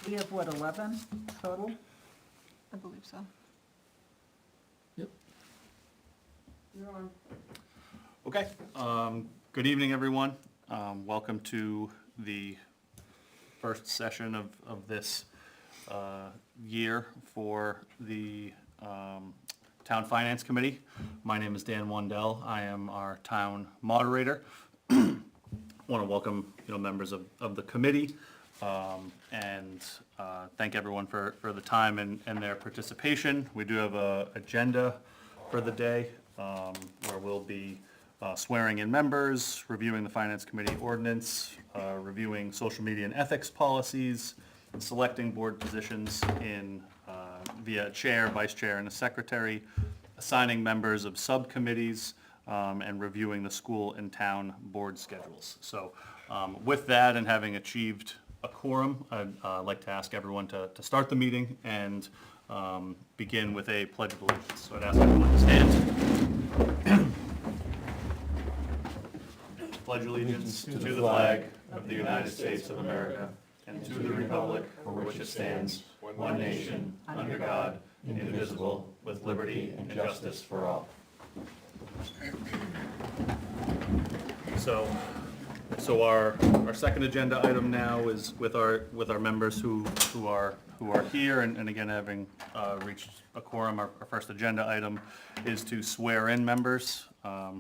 We have, what, 11 total? I believe so. Yep. You're on. Okay, good evening, everyone. Welcome to the first session of this year for the Town Finance Committee. My name is Dan Wandell. I am our town moderator. Want to welcome, members of the committee, and thank everyone for the time and their participation. We do have a agenda for the day, where we'll be swearing in members, reviewing the Finance Committee ordinance, reviewing social media and ethics policies, selecting board positions in via chair, vice chair, and a secretary, assigning members of subcommittees, and reviewing the school and town board schedules. So with that, and having achieved a quorum, I'd like to ask everyone to start the meeting and begin with a pledge of allegiance. So I'd ask everyone to stand. Pledge allegiance to the flag of the United States of America and to the republic for which it stands, one nation, under God, indivisible, with liberty and justice for all. So our second agenda item now is with our members who are here, and again, having reached a quorum, our first agenda item is to swear in members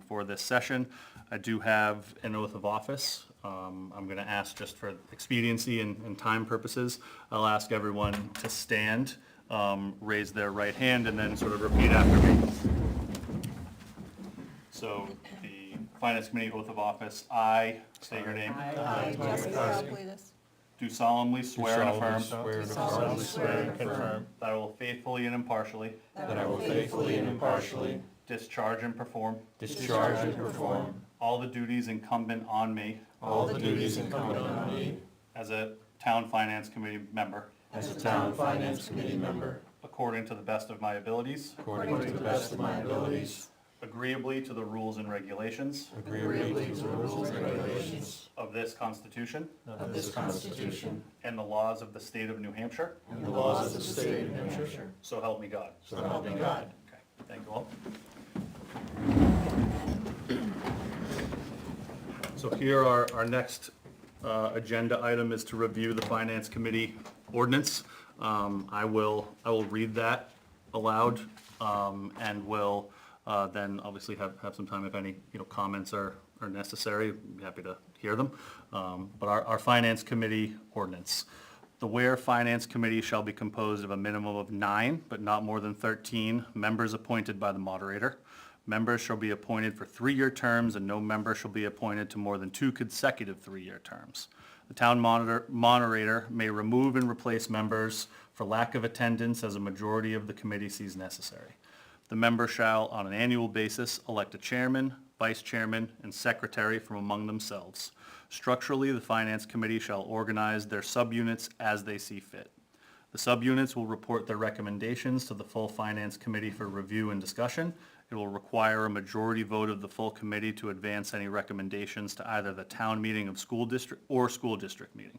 for this session. I do have an oath of office. I'm going to ask, just for expediency and time purposes, I'll ask everyone to stand, raise their right hand, and then sort of repeat after me. So the Finance Committee oath of office, I, say your name, I, Jessica Alblidis, do solemnly swear and affirm confirm that I will faithfully and impartially that I will faithfully and impartially discharge and perform discharge and perform all the duties incumbent on me all the duties incumbent on me as a Town Finance Committee member, as a Town Finance Committee member, according to the best of my abilities, according to the best of my abilities, agreeably to the rules and regulations agreeably to the rules and regulations of this Constitution of this Constitution and the laws of the state of New Hampshire, and the laws of the state of New Hampshire. so help me God. So help me God. Okay, thank you all. So here our next agenda item is to review the Finance Committee ordinance. I will read that aloud, and will then obviously have some time if any comments are necessary. I'm happy to hear them. But our Finance Committee ordinance. The Ware Finance Committee shall be composed of a minimum of 9, but not more than 13, members appointed by the moderator. Members shall be appointed for 3-year terms, and no member shall be appointed to more than 2 consecutive 3-year terms. The town moderator may remove and replace members for lack of attendance as a majority of the committee sees necessary. The member shall, on an annual basis, elect a chairman, vice chairman, and secretary from among themselves. Structurally, the Finance Committee shall organize their subunits as they see fit. The subunits will report their recommendations to the full Finance Committee for review and discussion. It will require a majority vote of the full committee to advance any recommendations to either the town meeting of school district or school district meeting.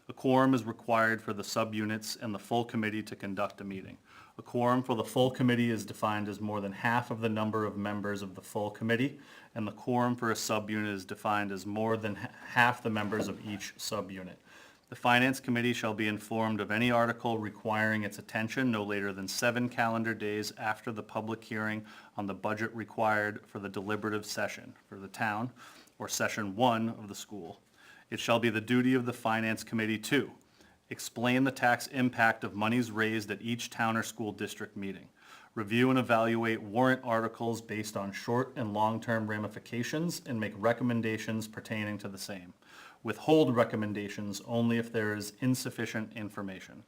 A quorum is required for the subunits and the full committee to conduct a meeting. A quorum for the full committee is defined as more than half of the number of members of the full committee, and the quorum for a subunit is defined as more than half the members of each subunit. The Finance Committee shall be informed of any article requiring its attention no later than 7 calendar days after the public hearing on the budget required for the deliberative session for the town, or session 1 of the school. It shall be the duty of the Finance Committee to explain the tax impact of monies raised at each town or school district meeting, review and evaluate warrant articles based on short and long-term ramifications, and make recommendations pertaining to the same. Withhold recommendations only if there is insufficient information.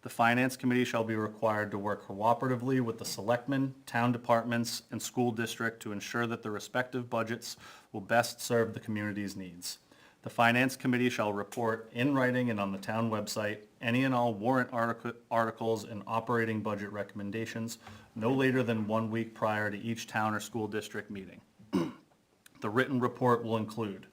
The Finance Committee shall be required to work cooperatively with the selectmen, town departments, and school district to ensure that the respective budgets will best serve the community's needs. The Finance Committee shall report in writing and on the town website any and all warrant articles and operating budget recommendations no later than 1 week prior to each town or school district meeting. The written report will include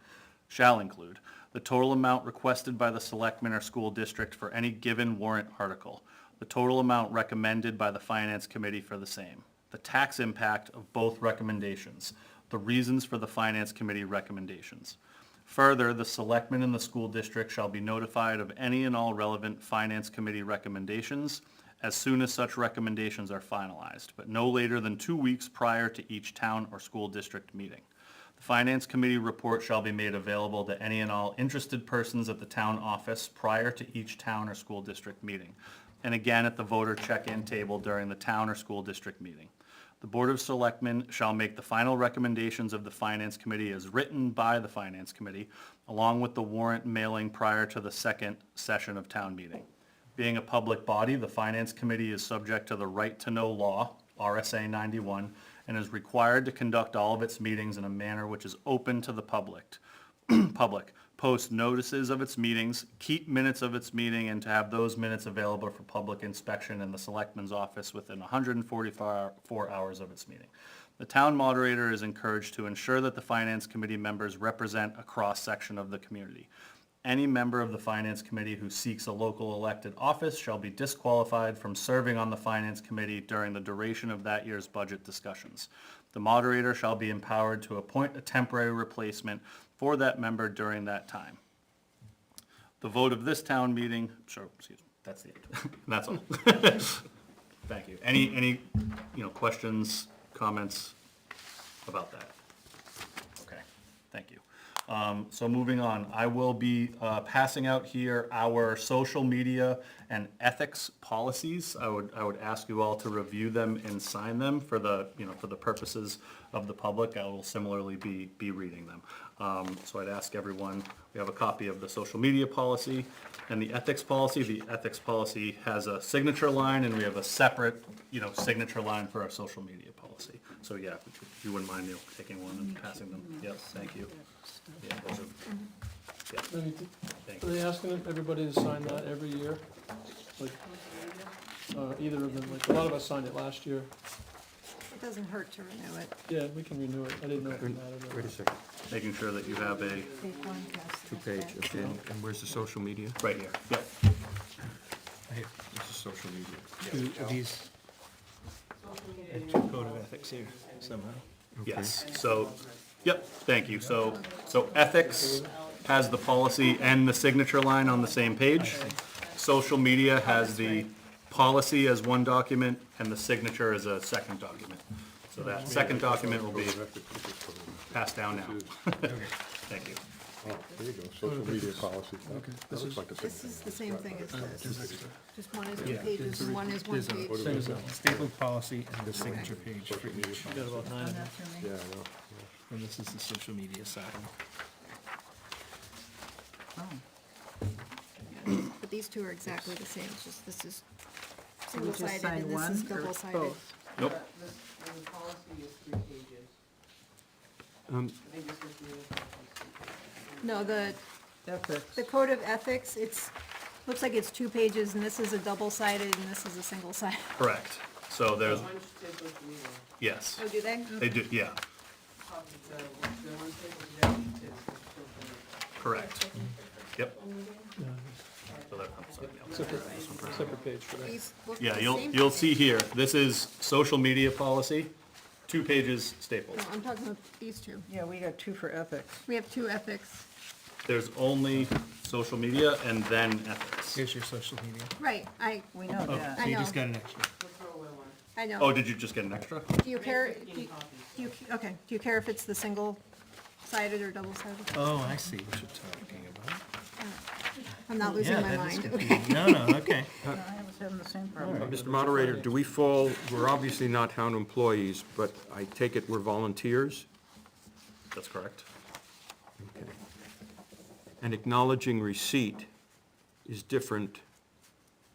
shall include the total amount requested by the selectmen or school district for any given warrant article, the total amount recommended by the finance committee for the same, the tax impact of both recommendations, the reasons for the finance committee recommendations. Further, the selectmen and the school district shall be notified of any and all relevant finance committee recommendations as soon as such recommendations are finalized, but no later than 2 weeks prior to each town or school district meeting. The finance committee report shall be made available to any and all interested persons at the town office prior to each town or school district meeting, and again at the voter check-in table during the town or school district meeting. The Board of Selectmen shall make the final recommendations of the Finance Committee as written by the Finance Committee, along with the warrant mailing prior to the second session of town meeting. Being a public body, the Finance Committee is subject to the Right to Know Law, RSA 91, and is required to conduct all of its meetings in a manner which is open to the public. Post notices of its meetings, keep minutes of its meeting, and to have those minutes available for public inspection in the Selectman's office within 144 hours of its meeting. The town moderator is encouraged to ensure that the Finance Committee members represent a cross-section of the community. Any member of the Finance Committee who seeks a local elected office shall be disqualified from serving on the Finance Committee during the duration of that year's budget discussions. The moderator shall be empowered to appoint a temporary replacement for that member during that time. The vote of this town meeting, that's the end. That's all. Thank you. Any questions, comments about that? Okay, thank you. So moving on, I will be passing out here our social media and ethics policies. I would ask you all to review them and sign them for the purposes of the public. I will similarly be reading them. So I'd ask everyone, we have a copy of the social media policy and the ethics policy. The ethics policy has a signature line, and we have a separate signature line for our social media policy. So yeah, if you wouldn't mind, Neil, taking one and passing them. Yes, thank you. Yeah, those are, yeah, thank Are you. they asking everybody to sign that every year? Like, either of them, like, a lot of us signed it last year. It doesn't hurt to renew it. Yeah, we can renew it. I didn't know if it mattered or Wait a not. second, Making sure that you have a, two-page, okay, and where's the social media? right here, yep. This is social media. Are these code of ethics here somehow? Yes, so, yep, thank you. So ethics has the policy and the signature line on the same page. Social media has the policy as one document and the signature as a second document. So that second document will be passed down now. Thank you. Oh, there you go, social media policy. That looks like a This is the same thing as this. Just one is two Yeah, pages and one is one page. There's a stapled policy and the signature page for each. Got about 9 of them. Yeah, I know. And this is the social media side. But these two are exactly the same, it's just this is So we just single-sided sign and this one is or double-sided. both? Nope, The policy is 3 pages. I think this is the. No, the Ethics. code of ethics, looks like it's 2 pages and this is a double-sided and this is a single-sided. correct. So there's, One says social media. yes, Oh, do they? they do, yeah, The one says social media says social media. correct. Yep. Yeah, So that- I'm sorry, Neil. separate page for that. These look Yeah, the you'll same. see here, this is social media policy, 2 pages stapled. No, I'm talking about these two. Yeah, we got 2 for ethics. We have 2 ethics. There's only social media and then ethics. Here's your social media. Right, We know that. I So you just know. got an extra. We'll throw away one. I know. Oh, did you just get an extra? Do you care, Make 15 copies. okay, do you care if it's the single-sided or double-sided? Oh, I see what you're talking about. I'm not losing Yeah, my that is mind. confusing. No, okay. No, I was having the same problem. Uh, Mr. Moderator, do we fall, we're obviously not town employees, but I take it we're volunteers? That's correct. Okay. And acknowledging receipt is different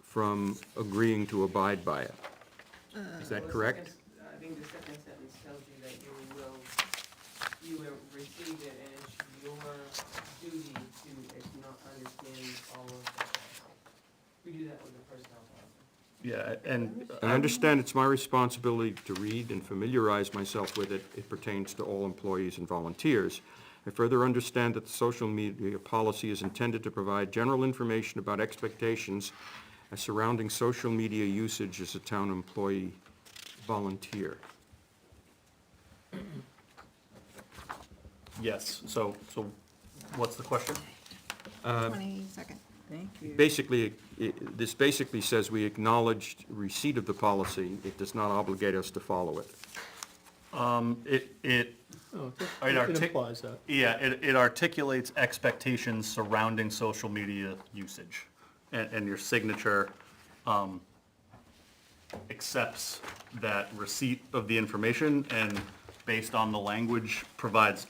from agreeing to abide by it. Is that correct? I think the second sentence tells you that you will receive it, and it's your duty to understand all of that. We do that with the personnel policy. Yeah, and I understand it's my responsibility to read and familiarize myself with it. It pertains to all employees and volunteers. I further understand that the social media policy is intended to provide general information about expectations surrounding social media usage as a town employee volunteer. Yes, so what's the question? 22nd. Thank you. Basically, this basically says we acknowledged receipt of the policy. It does not obligate us to follow it. It Oh, It it artic- implies that. Yeah, it articulates expectations surrounding social media usage. And your signature accepts that receipt of the information and based on the language provides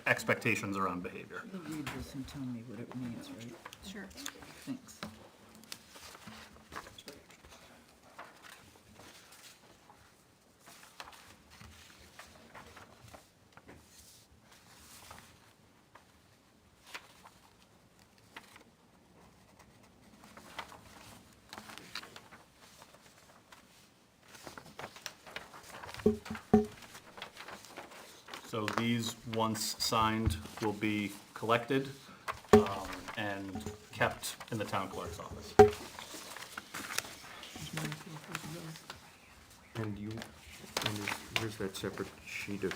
expectations around behavior. You'll read this and tell me what it means, right? Sure. Thanks. So these, once signed, will be collected and kept in the town clerk's office. And you, and where's that separate sheet of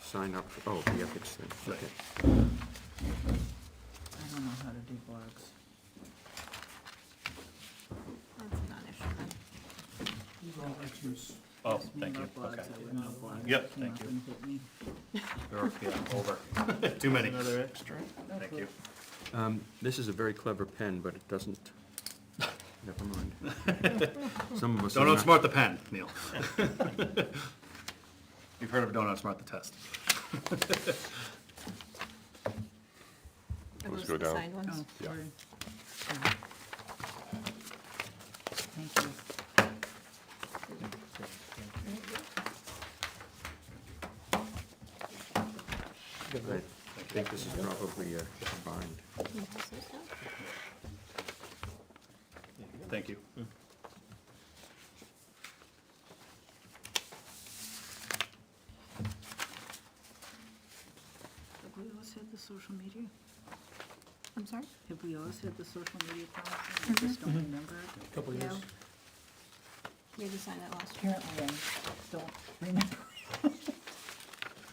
sign up? Oh, the ethics thing, Right. okay. I don't know how to do blogs. That's a non-issue then. These are all issues. Oh, Ask me thank you, about blogs, okay. I wouldn't know blogs. Yep, Came thank up you. and hit me. Yeah, over. Too many. Another extra. Thank you. This is a very clever pen, but it doesn't, never mind. Some of us are Don't not- outsmart the pen, Neil. You've heard of don't outsmart the test. Are Let's those go the down. signed ones? Oh, Yeah. sorry. Thank you. I think this is probably combined. Can you pass those down? Thank you. Have we always had the social media? I'm sorry? Have we always had the social media policy? I just don't remember it. Couple Yeah. years. We had to sign that last year. Apparently, I don't remember.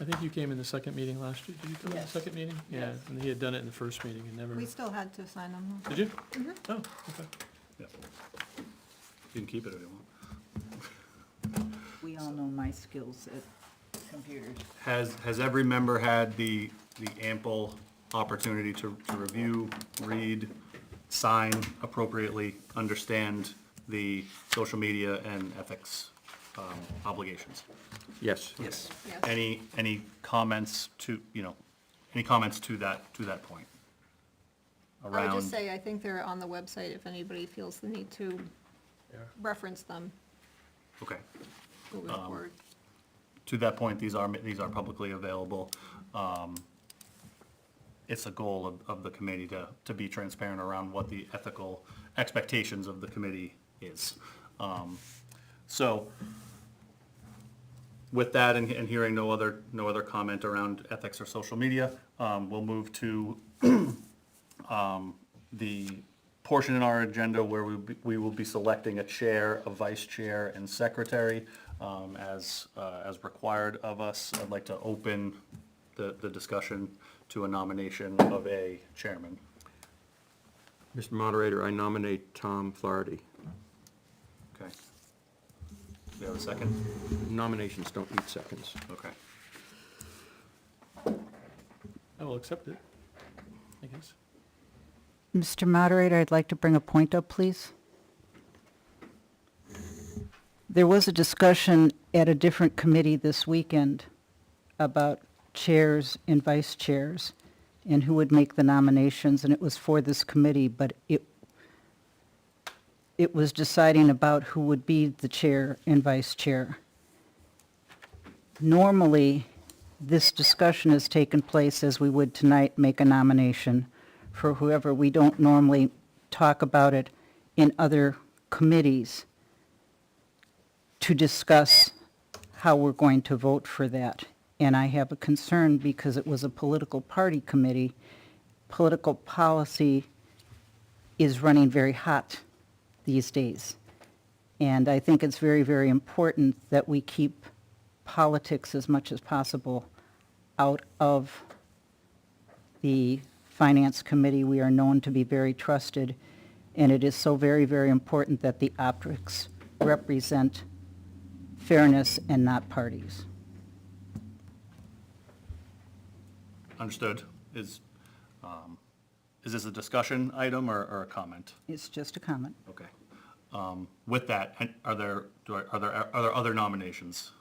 I think you came in the second meeting last year. Did you come in the Yes. second meeting? Yeah, and he had done it in the first meeting and never. We still had to sign them. Did you? Oh, okay. Yeah. You can keep it if you want. We all know my skills at computers. Has every member had the ample opportunity to review, read, sign appropriately, understand the social media and ethics obligations? Yes. Yes. Yes. Any comments to, any comments to that point? I would just Around, say, I think they're on the website if anybody feels the need to reference them okay. moving forward. To that point, these are publicly available. It's a goal of the committee to be transparent around what the ethical expectations of the committee is. So with that and hearing no other comment around ethics or social media, we'll move to the portion in our agenda where we will be selecting a chair, a vice chair, and secretary as required of us. I'd like to open the discussion to a nomination of a chairman. Mr. Moderator, I nominate Tom Flaherty. Okay. Do you have a second? Nominations don't need seconds. Okay. I will accept it, I guess. Mr. Moderator, I'd like to bring a point up, please. There was a discussion at a different committee this weekend about chairs and vice chairs and who would make the nominations, and it was for this committee, but it was deciding about who would be the chair and vice chair. Normally, this discussion has taken place as we would tonight, make a nomination for whoever. We don't normally talk about it in other committees to discuss how we're going to vote for that. And I have a concern because it was a political party committee. Political policy is running very hot these days. And I think it's very, very important that we keep politics as much as possible out of the Finance Committee. We are known to be very trusted, and it is so very, very important that the optics represent fairness and not parties. Understood. Is this a discussion item or a comment? It's just a comment. Okay. With that, are there other nominations?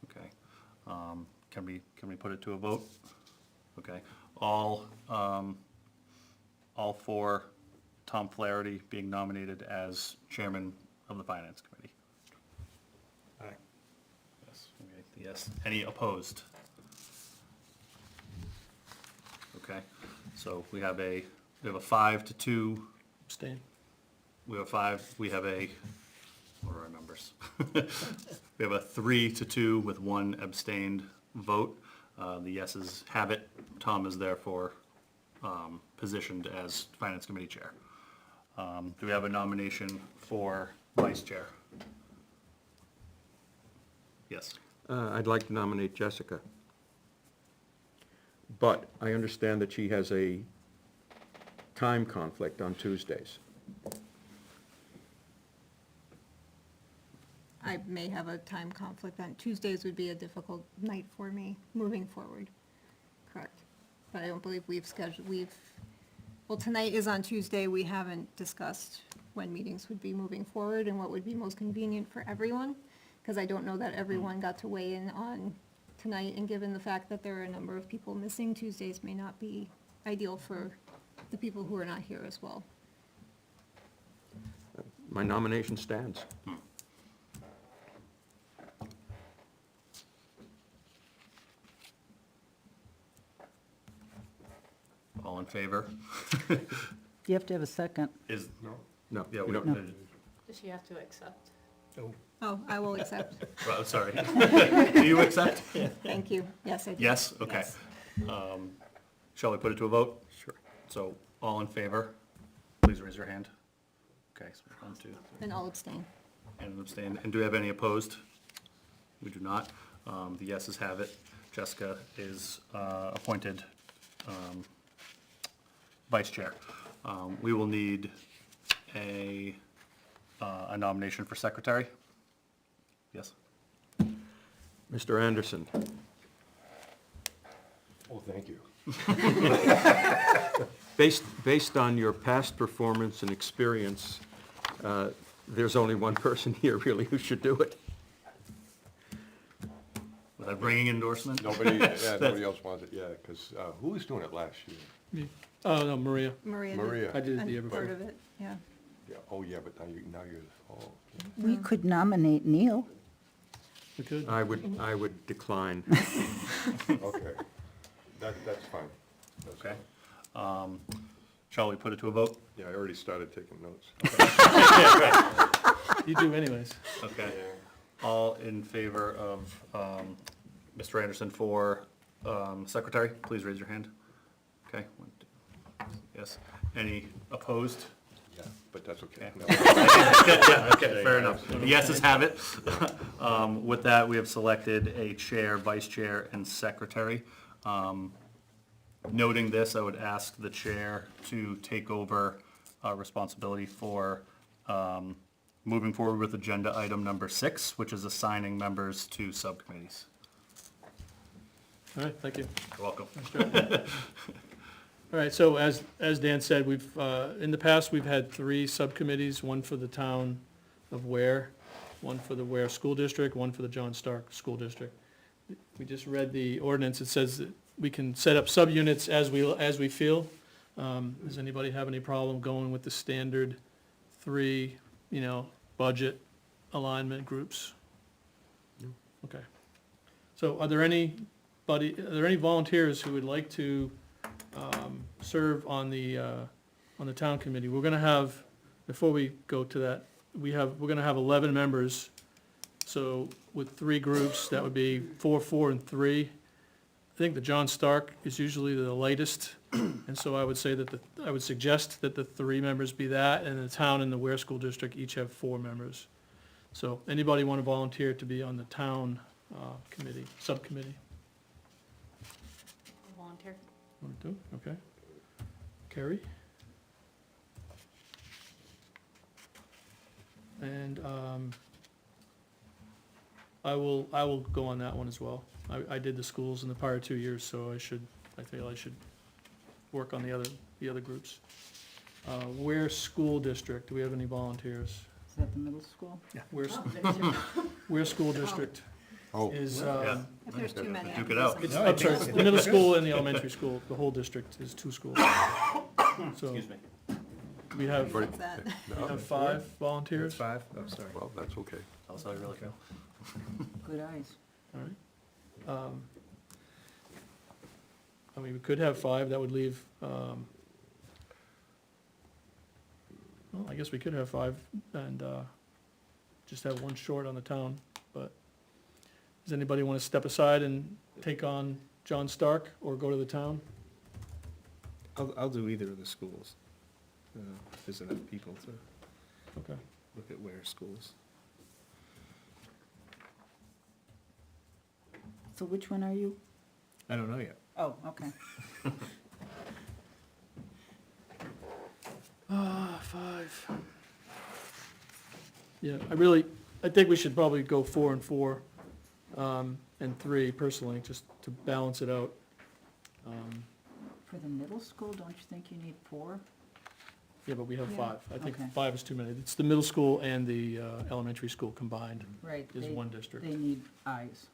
Okay. Can we put it to a vote? Okay. All for Tom Flaherty being nominated as chairman of the Finance Committee? Aye. Yes. Okay. Yes. Any opposed? Okay. So we have a 5-2. Abstain. We have what are our numbers? We have a 3-2 with one abstained vote. The yeses have it. Tom is therefore positioned as Finance Committee Chair. Do we have a nomination for Vice Chair? Yes. I'd like to nominate Jessica. But I understand that she has a time conflict on Tuesdays. I may have a time conflict on Tuesdays would be a difficult night for me moving forward. Correct. But I don't believe well, tonight is on Tuesday. We haven't discussed when meetings would be moving forward and what would be most convenient for everyone. Because I don't know that everyone got to weigh in on tonight, and given the fact that there are a number of people missing, Tuesdays may not be ideal for the people who are not here as well. My nomination stands. All in favor? You have to have a second. Is, No, yeah, you we don't. don't, Does she have to accept? Oh, I will accept. well, sorry. Do you accept? Thank you. Yes, I do. Yes? Okay. Yes. Shall we put it to a vote? Sure. So, all in favor, please raise your hand. Okay, so 1, 2, 3, Then I'll abstain. and abstain. And do we have any opposed? We do not. The yeses have it. Jessica is appointed vice chair. We will need a nomination for secretary. Yes? Mr. Anderson, Oh, thank you. based on your past performance and experience, there's only one person here really who should do it. Without bringing endorsement? Nobody else wants it, yeah, because who was doing it last year? Me. Oh, no, Maria. Maria did. Maria. I did it the year I'm before. part of it, yeah. Yeah, oh, yeah, but now you're, oh, We could nominate Neil. We could. I would decline. okay. That's fine. That's Okay. fine. Shall we put it to a vote? Yeah, I already started taking notes. You do anyways. Okay. All in favor of Mr. Anderson for secretary, please raise your hand. Okay, 1, 2, yes. Any opposed? Yeah, but that's okay. Okay. No. Yeah, okay, fair enough. The yeses have it. With that, we have selected a chair, vice chair, and secretary. Noting this, I would ask the chair to take over responsibility for moving forward with agenda item number 6, which is assigning members to subcommittees. All right, thank you. You're welcome. All right, so as Dan said, we've, in the past, we've had 3 subcommittees, one for the town of Ware, one for the Ware School District, one for the John Stark School District. We just read the ordinance. It says that we can set up subunits as we feel. Does anybody have any problem going with the standard 3, budget alignment groups? Okay. So are there any volunteers who would like to serve on the town committee? We're gonna have, before we go to that, we're gonna have 11 members. So with three groups, that would be 4, 4, and 3. I think the John Stark is usually the latest, and so I would say that I would suggest that the 3 members be that, and the town and the Ware School District each have 4 members. So anybody want to volunteer to be on the town committee, subcommittee? Volunteer. Want to do? Okay. Carrie? And I will go on that one as well. I did the schools in the prior 2 years, so I feel I should work on the other groups. Ware School District, do we have any volunteers? Is that the middle school? Ware School District Oh, is, Yeah. If there's too many. Duke it out. it's, I'm sorry, the middle school and the elementary school, the whole district is 2 schools. So Excuse me. we have, What's that? we have 5 That's volunteers, 5? Oh, sorry. well, that's okay. That's how I really feel. Good eyes. all right. I mean, we could have 5, that would leave, well, I guess we could have 5 and just have 1 short on the town, but does anybody want to step aside and take on John Stark or go to the town? I'll do either of the schools. If there's enough people to Okay. look at Ware schools. So which one are you? I don't know yet. Oh, okay. 5. Yeah, I think we should probably go 4 and 4, and 3 personally, just to balance it out. For the middle school, don't you think you need 4? Yeah, but we have Yeah. 5. I think Okay. 5 is too many. It's the middle school and the elementary school combined Right. is one district. They need eyes.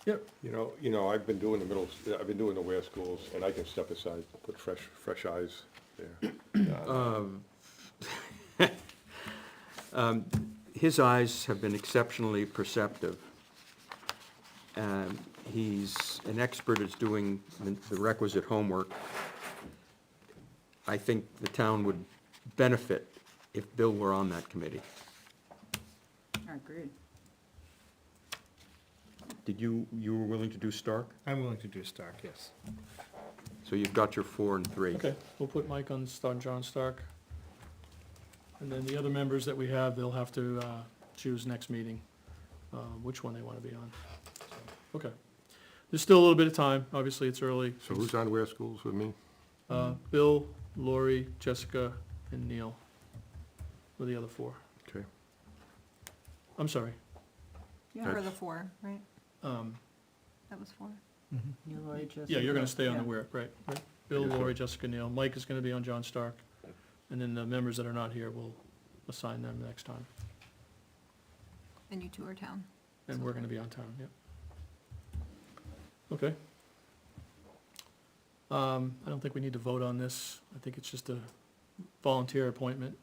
Yep. You know, I've been doing I've been doing the Ware schools, and I can step aside, put fresh eyes there. His eyes have been exceptionally perceptive. He's an expert at doing the requisite homework. I think the town would benefit if Bill were on that committee. I agree. You were willing to do Stark? I'm willing to do Stark, yes. So you've got your 4 and 3. Okay, we'll put Mike on John Stark. And then the other members that we have, they'll have to choose next meeting, which one they want to be on. Okay. There's still a little bit of time, obviously it's early. So who's on Ware schools with me? Bill, Lori, Jessica, and Neil were the other 4. Okay. I'm sorry. For That's- the 4, right? That was 4. You, Lori, Jessica. Yeah, you're gonna stay on the Yeah. Ware, right. Bill, Yes, sir. Lori, Jessica, Neil. Mike is gonna be on John Stark. And then the members that are not here, we'll assign them next time. And you 2 are town. And we're gonna be on town, yep. Okay. I don't think we need to vote on this. I think it's just a volunteer appointment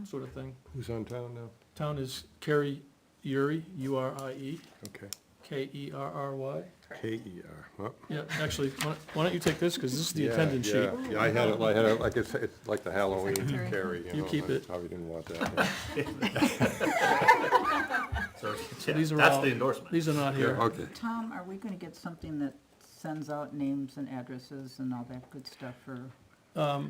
sort of thing. Who's on town now? Town is Kerry Uri, U-R-I-E, Okay. K-E-R-R-Y. K-E-R. Well, Yeah, actually, why don't you take this, because this is the yeah, attendance sheet. Yeah, I had it, like it's like the Halloween Secretary. carry, You know, keep I it. Probably didn't want that. So, So these are that's all- the endorsement. These are not here. Okay. Tom, are we gonna get something that sends out names and addresses and all that good stuff for,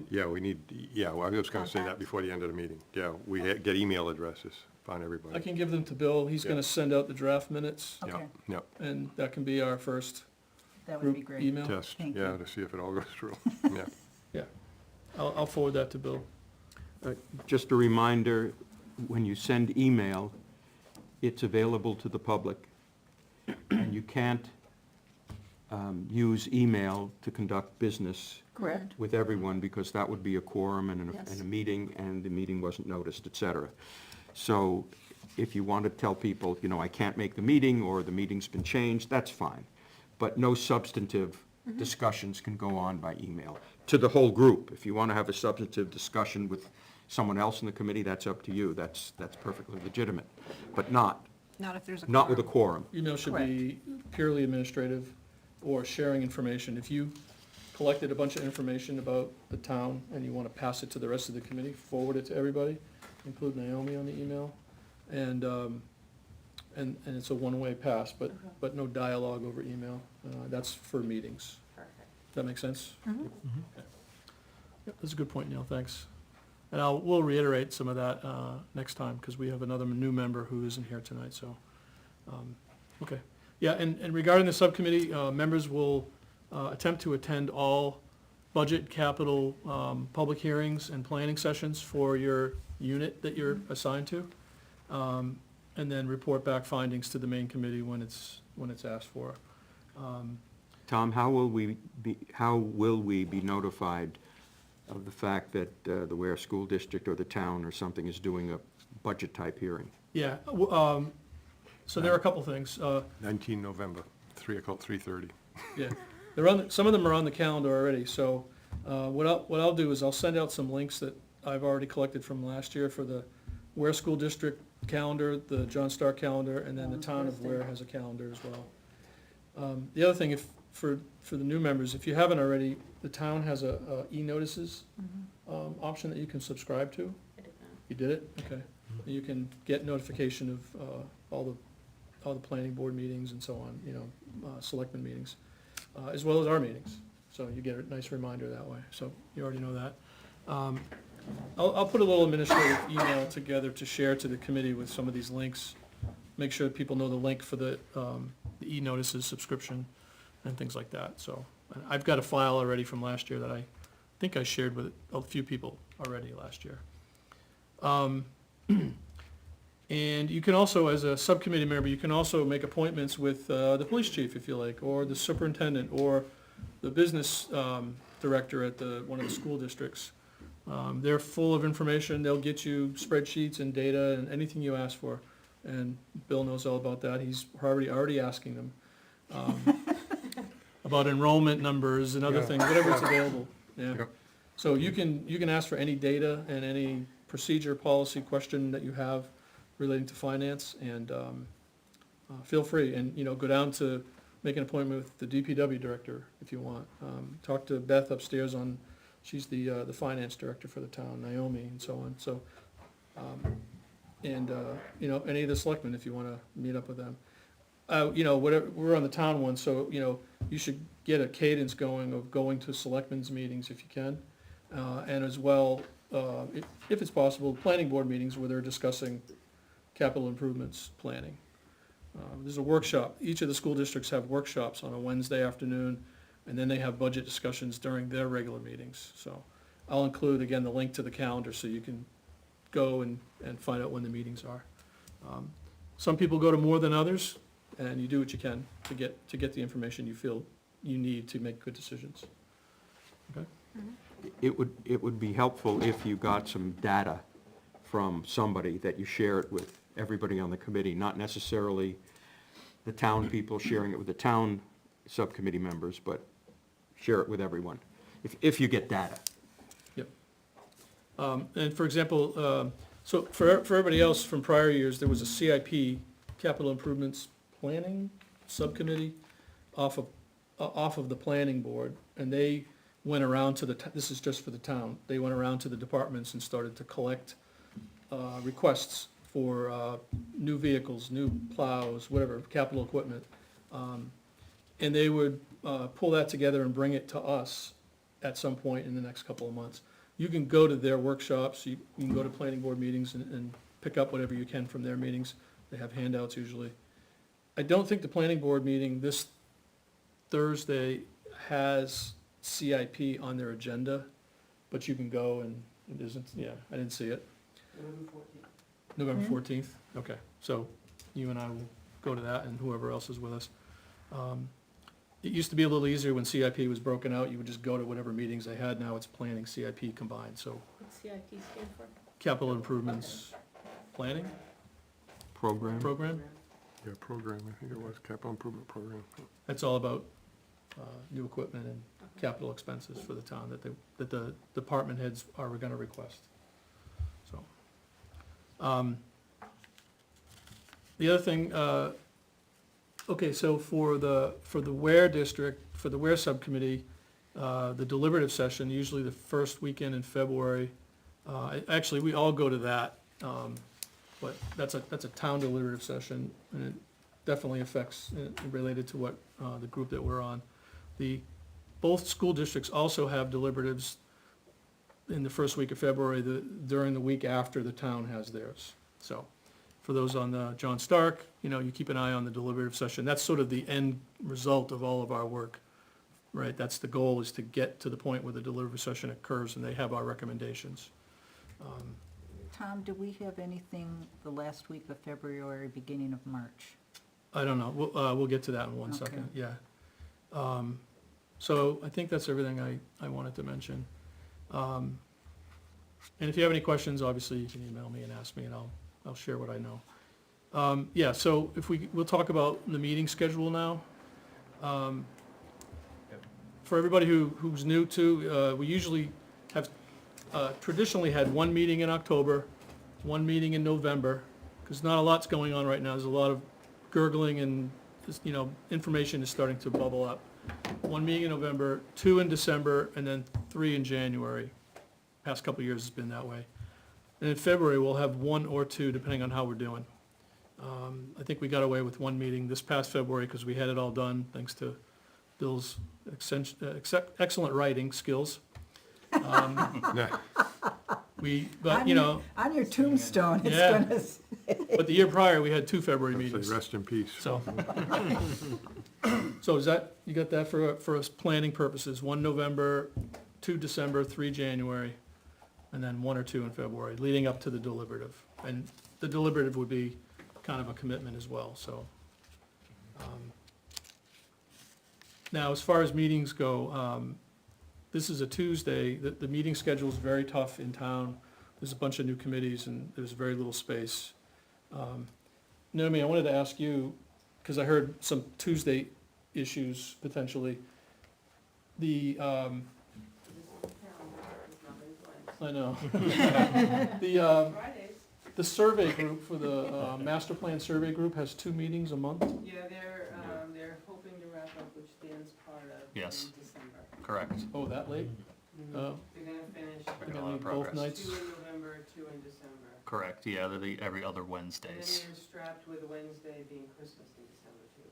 Yeah, we need, well, I was gonna say that Contact. before the end of the meeting. Yeah, we get email addresses on everybody. I can give them to Bill. He's gonna Yeah. send out the draft minutes, Yeah, okay, yeah, and that can be our first that would be group great. email. test, Thank yeah, you. to see if it all goes through, yeah. Yeah. I'll forward that to Bill. Just a reminder, when you send email, it's available to the public. And you can't use email to conduct business Correct. with everyone, because that would be a quorum and Yes. and a meeting, and the meeting wasn't noticed, et cetera. So if you want to tell people, I can't make the meeting, or the meeting's been changed, that's fine. But no substantive discussions can go on by email to the whole group. If you want to have a substantive discussion with someone else in the committee, that's up to you. That's perfectly legitimate, but not Not if there's a. with a quorum. quorum. Email should be purely administrative or sharing information. If you collected a bunch of information about the town and you want to pass it to the rest of the committee, forward it to everybody, include Naomi on the email. And and it's a one-way pass, but no dialogue over email. That's for meetings. Perfect. Does that make sense? Mhm. Okay. Yep, that's a good point, Neil, thanks. And we'll reiterate some of that next time, because we have another new member who isn't here tonight, so, okay. Yeah, and regarding the subcommittee, members will attempt to attend all budget, capital, public hearings and planning sessions for your unit that you're assigned to, and then report back findings to the main committee when it's asked for. Tom, how will we be notified of the fact that the Ware School District or the town or something is doing a budget-type hearing? Yeah, so there are a couple things. 19 November, 3:30. Yeah, they're on, some of them are on the calendar already, so, what I'll do is I'll send out some links that I've already collected from last year for the Ware School District calendar, the John Stark calendar, and then the town of Ware has a calendar as well. The other thing, for the new members, if you haven't already, the town has a e-notices, option that you can subscribe to. I did that. You did it? Okay. You can get notification of, all the planning board meetings and so on, selectmen meetings, as well as our meetings. So you get a nice reminder that way, so you already know that. I'll put a little administrative email together to share to the committee with some of these links. Make sure that people know the link for the e-notices subscription and things like that, so. I've got a file already from last year that I think I shared with a few people already last year. And you can also, as a subcommittee member, you can also make appointments with the police chief, if you like, or the superintendent, or the business director at one of the school districts. They're full of information. They'll get you spreadsheets and data and anything you ask for. And Bill knows all about that. He's already asking them about enrollment numbers and other Yeah. things, whatever's available. Yeah. Yep. So you can ask for any data and any procedure, policy question that you have relating to finance, and feel free, and, go down to make an appointment with the DPW director if you want. Talk to Beth upstairs she's the finance director for the town, Naomi, and so on, so, any of the selectmen if you wanna meet up with them. Whatever, we're on the town one, so, you should get a cadence going of going to selectmen's meetings if you can. And as well, if it's possible, planning board meetings where they're discussing capital improvements planning. There's a workshop, each of the school districts have workshops on a Wednesday afternoon, and then they have budget discussions during their regular meetings. So I'll include, again, the link to the calendar so you can go and find out when the meetings are. Some people go to more than others, and you do what you can to get the information you feel you need to make good decisions. Okay? It would be helpful if you got some data from somebody that you share it with everybody on the committee, not necessarily the town people sharing it with the town subcommittee members, but share it with everyone, if you get data. Yep. And for example, so for everybody else from prior years, there was a CIP, Capital Improvements Planning Subcommittee, off of the planning board, and they went around to this is just for the town, they went around to the departments and started to collect requests for new vehicles, new plows, whatever, capital equipment. And they would pull that together and bring it to us at some point in the next couple of months. You can go to their workshops, you can go to planning board meetings and pick up whatever you can from their meetings. They have handouts usually. I don't think the planning board meeting this Thursday has CIP on their agenda, but you can go and it isn't, I didn't see it. November 14th? Okay, so you and I will go to that, and whoever else is with us. It used to be a little easier when CIP was broken out, you would just go to whatever meetings they had, now it's planning CIP combined, so What's CIP stand for? capital improvements planning Program? program, Yeah, program, I think it was, capital improvement program. that's all about new equipment and capital expenses for the town that the department heads are gonna request, so. The other thing, okay, so for the Ware district, for the Ware subcommittee, the deliberative session, usually the first weekend in February, actually, we all go to that, but that's a town deliberative session, and it definitely affects, related to what, the group that we're on. Both school districts also have deliberatives in the first week of February, during the week after the town has theirs. So, for those on the John Stark, you keep an eye on the deliberative session. That's sort of the end result of all of our work, right? That's the goal, is to get to the point where the deliberative session occurs and they have our recommendations. Tom, do we have anything the last week of February, beginning of March? I don't know, we'll get to that in one second, Okay. yeah. So I think that's everything I wanted to mention. And if you have any questions, obviously you can email me and ask me, and I'll share what I know. Yeah, so we'll talk about the meeting schedule now. For everybody who's new to, we usually have traditionally had one meeting in October, one meeting in November, because not a lot's going on right now. There's a lot of gurgling and, information is starting to bubble up. One meeting in November, 2 in December, and then 3 in January. Past couple of years it's been that way. And in February, we'll have 1 or 2, depending on how we're doing. I think we got away with 1 meeting this past February because we had it all done, thanks to Bill's excellent writing skills. But On your tombstone, it's Yeah. gonna say. but the year prior, we had 2 February Say meetings. rest in peace. So, so is that, you got that for us planning purposes, 1 November, 2 December, 3 January, and then 1 or 2 in February, leading up to the deliberative. And the deliberative would be kind of a commitment as well, so. Now, as far as meetings go, this is a Tuesday, the meeting schedule is very tough in town. There's a bunch of new committees and there's very little space. Naomi, I wanted to ask you, because I heard some Tuesday issues potentially. This calendar is not in place. I know. Fridays, The survey group for the master plan survey group has 2 meetings a month? yeah, they're hoping to wrap up, which Dan's part of, Yes. in December. Correct. Oh, that late? Mhm. Oh. They're gonna finish Making They're a lot gonna of meet both progress. nights? 2 in November, 2 in December. Correct, yeah, they're every other And Wednesdays. then you're strapped with Wednesday being Christmas in December too.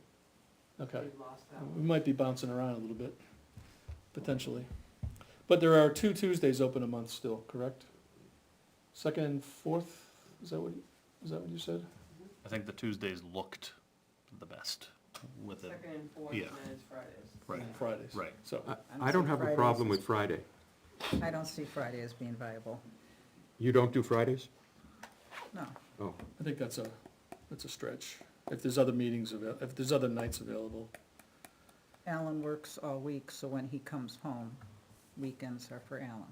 Okay. We've lost that We one. might be bouncing around a little bit, potentially. But there are 2 Tuesdays open a month still, correct? Second and fourth, is that what you said? I think the Tuesdays looked the best with it. Second and fourth, Yeah. and then it's Fridays. Right. And Fridays. Right. So, I don't have a problem with Friday. I don't see Friday as being viable. You don't do Fridays? No. Oh, I think that's a stretch. If there's other meetings, if there's other nights available. Alan works all week, so when he comes home, weekends are for Alan.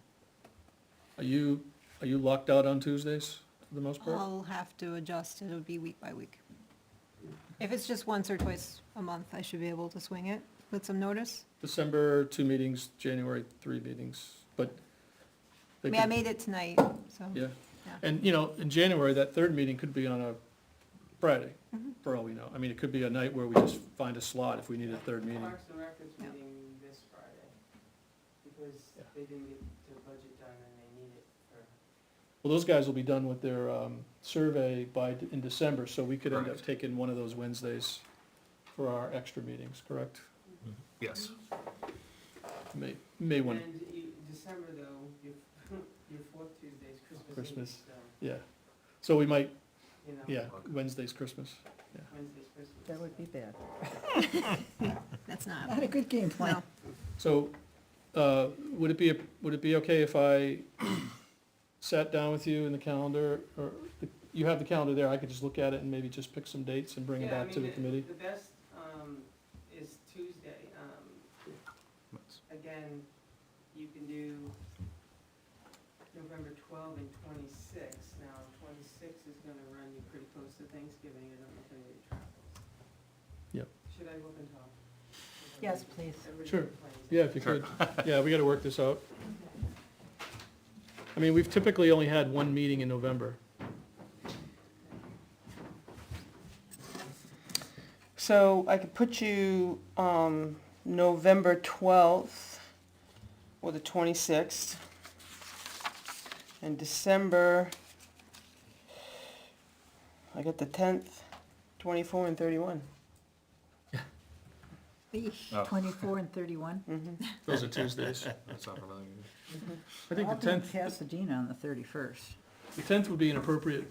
Are you locked out on Tuesdays for the most part? I'll have to adjust, it'll be week by week. If it's just once or twice a month, I should be able to swing it with some notice. December, 2 meetings, January, 3 meetings, but. I they mean, I could- made it tonight, so. Yeah, Yeah. and, in January, that 3rd meeting could be on a Friday, Mhm. for all we know. I mean, it could be a night where we just find a slot if we need a 3rd meeting. Parks and Rec is Yeah. meeting this Friday, because Yeah. they didn't get their budget done and they need it for, Well, those guys will be done with their survey in December, so we could end up Correct. taking one of those Wednesdays for our extra meetings, correct? Yes. May one, and December though, your fourth Tuesday is Christmas Eve, Christmas. so, yeah. So we might, you know, yeah, Wednesday's Christmas. Wednesday's Christmas. That would be bad. That's not, Not a good game plan. no. So, would it be okay if I sat down with you in the calendar, or you have the calendar there, I could just look at it and maybe just pick some dates and bring it Yeah, I back to mean, the committee? The best, is Tuesday, again, you can do November 12 and 26. Now, 26 is gonna run you pretty close to Thanksgiving, I don't know if anybody travels. Yep. Should I look and talk? Yes, please. Everybody Sure. complains. Yeah, if you could. Yeah, we gotta work this out. I mean, we've typically only had 1 meeting in November. So I could put you, November 12th or the 26th. And December I got the 10th, 24 and 31. Oh. 24 and 31. Those are Tuesdays. That's not really good. I think the 10th, Pasadena on the 31st. the 10th would be an appropriate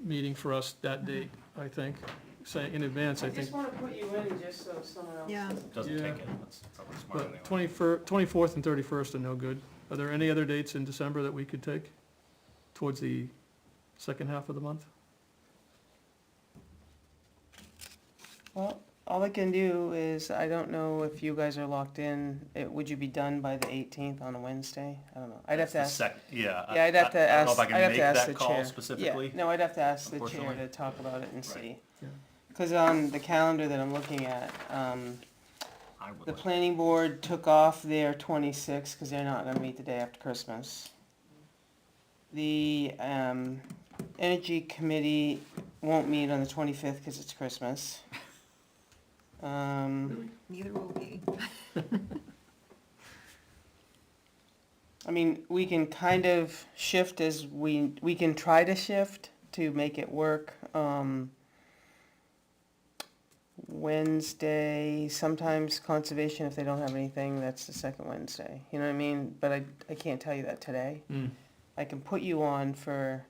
meeting for us that date, I think. Say in advance, I I think. just want to put you in just so someone else. Yeah. Doesn't Yeah. take it, that's probably smart anyway. But 24th and 31st are no good. Are there any other dates in December that we could take towards the second half of the month? Well, all I can do is, I don't know if you guys are locked in, would you be done by the 18th on a Wednesday? I don't know. I'd have to That's the ask. Yeah. Yeah, I'd have to I don't know ask, if I can I'd have make to ask that the call chair. specifically. Yeah, no, I'd have to ask the chair Unfortunately. to talk about it and see. Yeah. Because on the calendar that I'm looking at, I would the like- planning board took off their 26th because they're not gonna meet the day after Christmas. The, energy committee won't meet on the 25th because it's Christmas. Neither will we. I mean, we can kind of shift as we can try to shift to make it work. Wednesday, sometimes conservation, if they don't have anything, that's the second Wednesday. You know what I mean? But I can't tell you that today. I can put you on for,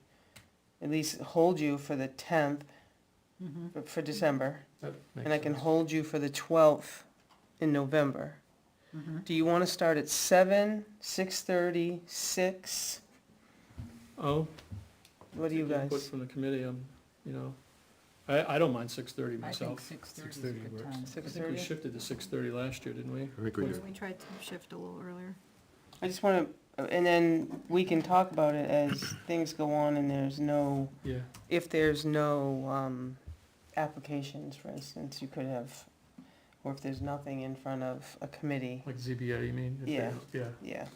at least hold you for the 10th for December. That makes And I can sense. hold you for the 12th in November. Do you want to start at 7, 6:30, 6? Oh. What do you Input guys? from the committee, you know, I don't mind 6:30 I think myself. 6:30 is a 6:30 good works. time. I think we 6:30? shifted to 6:30 last year, didn't we? I think we did. We tried to shift a little earlier. I just want to, and then we can talk about it as things go on and there's no, Yeah, if there's no applications, for instance, you could have, or if there's nothing in front of a committee, like ZBA, you mean? If they Yeah. don't- Yeah, yeah.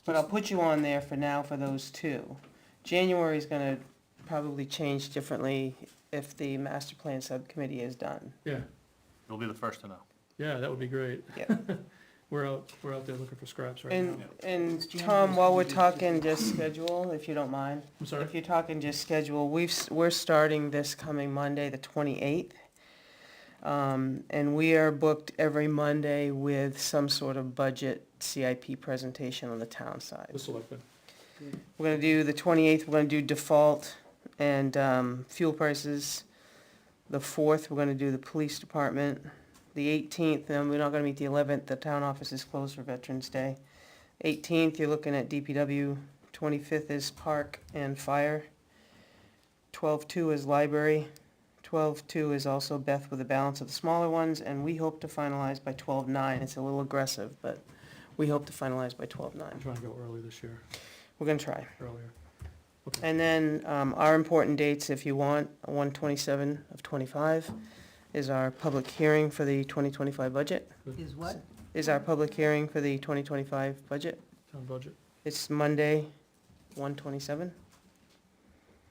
But I'll put you on there for now for those two. January's gonna probably change differently if the master plan subcommittee is done. yeah, You'll be the first to know. yeah, that would be great. Yeah. We're out there looking for scraps right And, now. and Tom, while we're talking just schedule, if you don't mind. I'm sorry? If you're talking just schedule, we're starting this coming Monday, the 28th. And we are booked every Monday with some sort of budget CIP presentation on the town side. The selectmen. We're gonna do the 28th, we're gonna do default and fuel prices. The 4th, we're gonna do the police department. The 18th, we're not gonna meet the 11th, the town office is closed for Veterans Day. 18th, you're looking at DPW. 25th is park and fire. 12/2 is library. 12/2 is also Beth with the balance of the smaller ones, and we hope to finalize by 12/9. It's a little aggressive, but we hope to finalize by 12/9. I'm trying to go early this year, We're gonna try. earlier. And then our important dates, if you want, 1/27 of '25 is our public hearing for the 2025 budget, Is what? is our public hearing for the 2025 budget. Town budget, It's Monday, 1/27.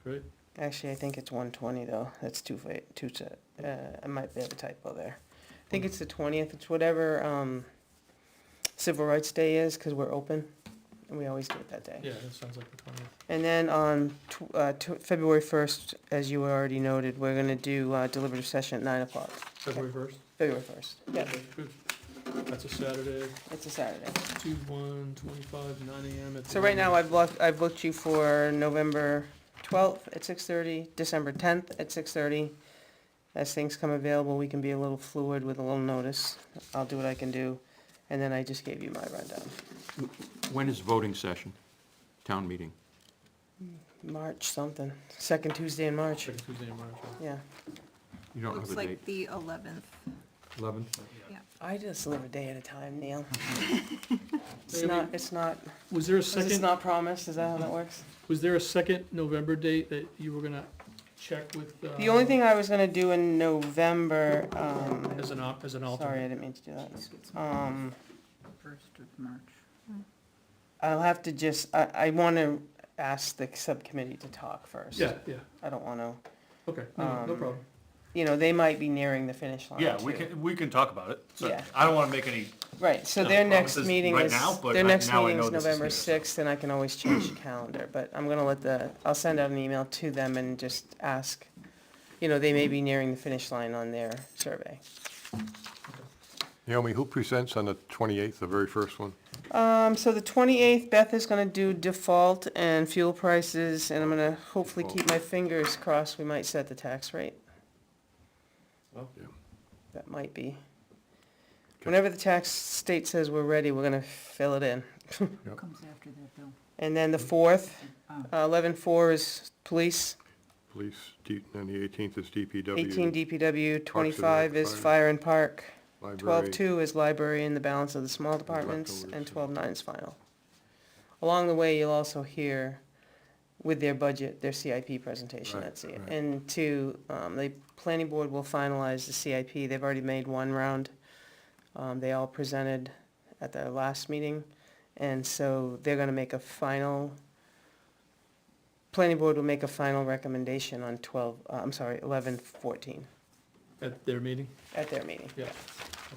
great. Actually, I think it's 1/20 though, that's I might have a typo there. I think it's the 20th, it's whatever Civil Rights Day is, because we're open, and we always do it that day. Yeah, that sounds like the 20th. And then on February 1st, as you already noted, we're gonna do deliberative session at 9 o'clock, February 1st? February 1st. Yeah, Okay, good. That's a Saturday, it's a Saturday. 2/1/25, 9 AM at. So right now, I've booked you for November 12th at 6:30, December 10th at 6:30. As things come available, we can be a little fluid with a little notice. I'll do what I can do. And then I just gave you my rundown. When is voting session? Town meeting? March something, second Tuesday in March, Second Tuesday in March, right? yeah. You don't know Looks the like date? the 11th. 11? I just live a day at a time, Neil. It's Maybe- not, it's not, Was there a it's second, not promised, is that how that works? was there a second November date that you were gonna check with? The only thing I was gonna do in November, As an alternate? sorry, I didn't mean to do that. 1st of March. I'll have to just, I wanna ask the subcommittee to talk first. Yeah, yeah, I don't wanna, okay, no Um, problem. you know, they might be nearing the finish line Yeah, too. we can talk about it. So Yeah. I don't wanna make any, Right, so no their next promises meeting right is, now, but their next now I meeting know is this is November here, so. 6th, and I can always change the calendar, but I'm gonna I'll send out an email to them and just ask, you know, they may be nearing the finish line on their survey. Naomi, who presents on the 28th, the very first one? So the 28th, Beth is gonna do default and fuel prices, and I'm gonna hopefully keep my fingers crossed, we might set the tax rate. Well, Yeah. That might be. Whenever the tax state says we're ready, we're gonna fill it in. Comes after that, Bill? And then the 4th, Oh. 11/4 is police, Police, and the 18th is DPW. 18 DPW, Rec, 25 is fire. fire and park, Library. 12/2 is library and the balance of the small departments, and 12/9 is final. Along the way, you'll also hear with their budget, their CIP presentation, Right, that's it. right. And the planning board will finalize the CIP, they've already made one round. They all presented at their last meeting, and so they're gonna make a final, planning board will make a final recommendation on 11/14 At their meeting? at their meeting. Yeah.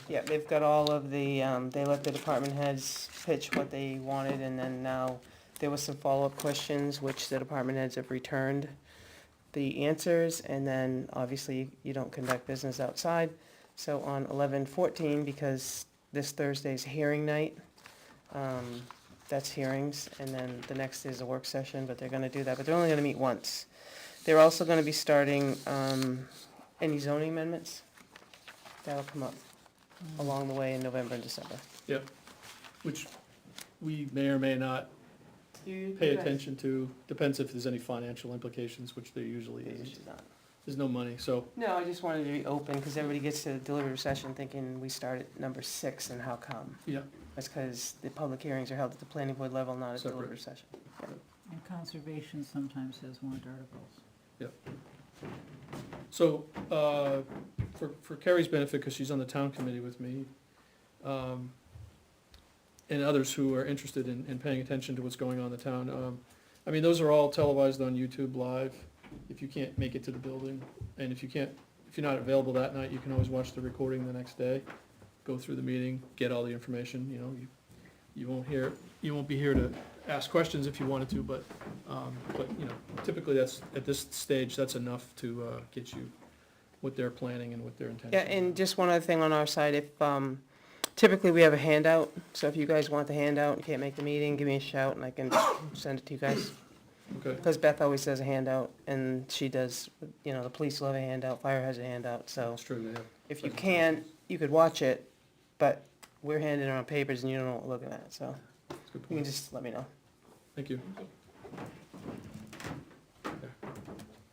Yeah, they've got all of the, they let the department heads pitch what they wanted, and then now there was some follow-up questions, which the department heads have returned the answers, and then obviously you don't conduct business outside. So on 11/14, because this Thursday's hearing night, that's hearings, and then the next is a work session, but they're gonna do that, but they're only gonna meet once. They're also gonna be starting, any zoning amendments. That'll come up along the way in November and December. Which we may or may not pay attention to, depends if there's any financial implications, which there usually is. There's no money, so, No, I just wanted to be open, because everybody gets to the deliberative session thinking we start at number 6, and how come? yeah. That's because the public hearings are held at the planning board level, not at the Separate. deliberative session. And conservation sometimes has warrant articles. So, for Carrie's benefit, because she's on the town committee with me, and others who are interested in paying attention to what's going on in the town, I mean, those are all televised on YouTube Live, if you can't make it to the building. And if you're not available that night, you can always watch the recording the next day, go through the meeting, get all the information, you know, you won't be here to ask questions if you wanted to, but, you know, typically that's, at this stage, that's enough to, get you what they're planning and what their intentions Yeah, are. and just one other thing on our side, if, typically we have a handout, so if you guys want the handout and can't make the meeting, give me a shout and I can send it to you guys. Okay, Because Beth always does a handout, and she does, you know, the police will have a handout, fire has a handout, so that's true, they have. if you can, you could watch it, but we're handing around papers and you don't know what we're looking at, so That's a good you can point. just let me know. Thank you. Okay.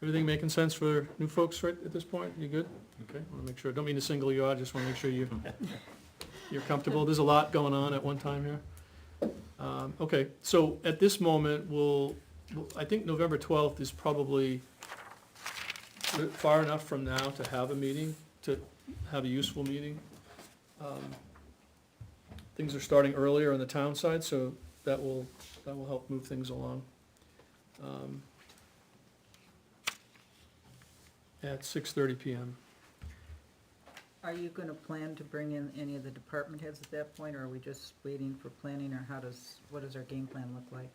Everything making sense for new folks right at this point? You good? Okay, want to make sure, don't mean to single you out, just want to make sure you're comfortable. There's a lot going on at one time here. Okay, so at this moment, I think November 12th is probably far enough from now to have a meeting, to have a useful meeting. Things are starting earlier on the town side, so that will help move things along. At 6:30 PM. Are you gonna plan to bring in any of the department heads at that point, or are we just waiting for planning, or what does our game plan look like?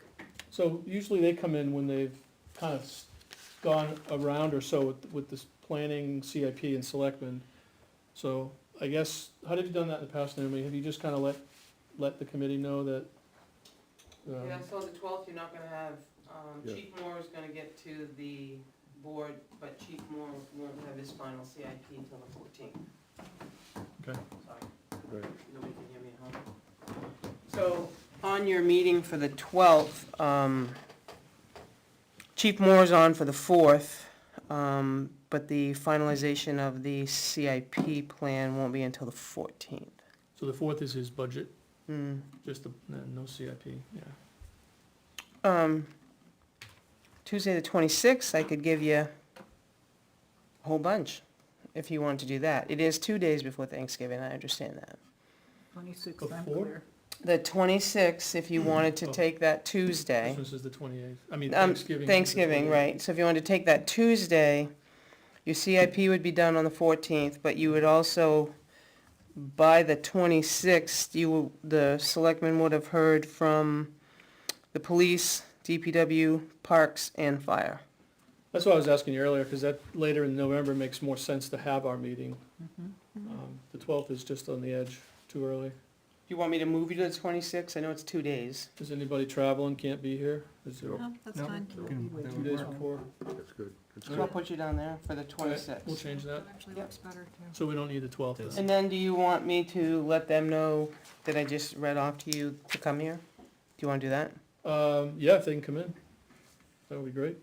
So usually they come in when they've kind of gone around or so with this planning, CIP, and selectmen. So I guess, how have you done that in the past, Naomi? Have you just kind of let the committee know that? Yeah, so the 12th, you're not gonna have, Yeah. Chief Moore is gonna get to the board, but Chief Moore won't have his final CIP until the 14th. Okay. Sorry, Right. nobody can hear me at home. So, on your meeting for the 12th, Chief Moore's on for the 4th, but the finalization of the CIP plan won't be until the 14th. So the 4th is his budget, Hmm. just no CIP, yeah. Tuesday the 26th, I could give you a whole bunch, if you wanted to do that. It is 2 days before Thanksgiving, I understand that. 26th, I'm Before? clear. The 26th, if you wanted to Oh. take that Tuesday. Christmas is the 28th, I mean Thanksgiving. is the Thanksgiving, 28th. right, so if you wanted to take that Tuesday, Your CIP would be done on the 14th, but you would also, by the 26th, the selectmen would have heard from the police, DPW, parks, and fire. That's why I was asking you earlier, because that later in November makes more sense to have our meeting. The 12th is just on the edge, too early. You want me to move you to the 26th? I know it's 2 days. Is anybody traveling, can't be here? Is there No, that's fine. 2 days before? That's good. That's So good. I'll put you down there for the We'll 26th. change that, Actually Yep. works better too. so we don't need the 12th then. And then do you want me to let them know that I just read off to you to come here? Do you want to do that? Yeah, if they can come in, that would be great.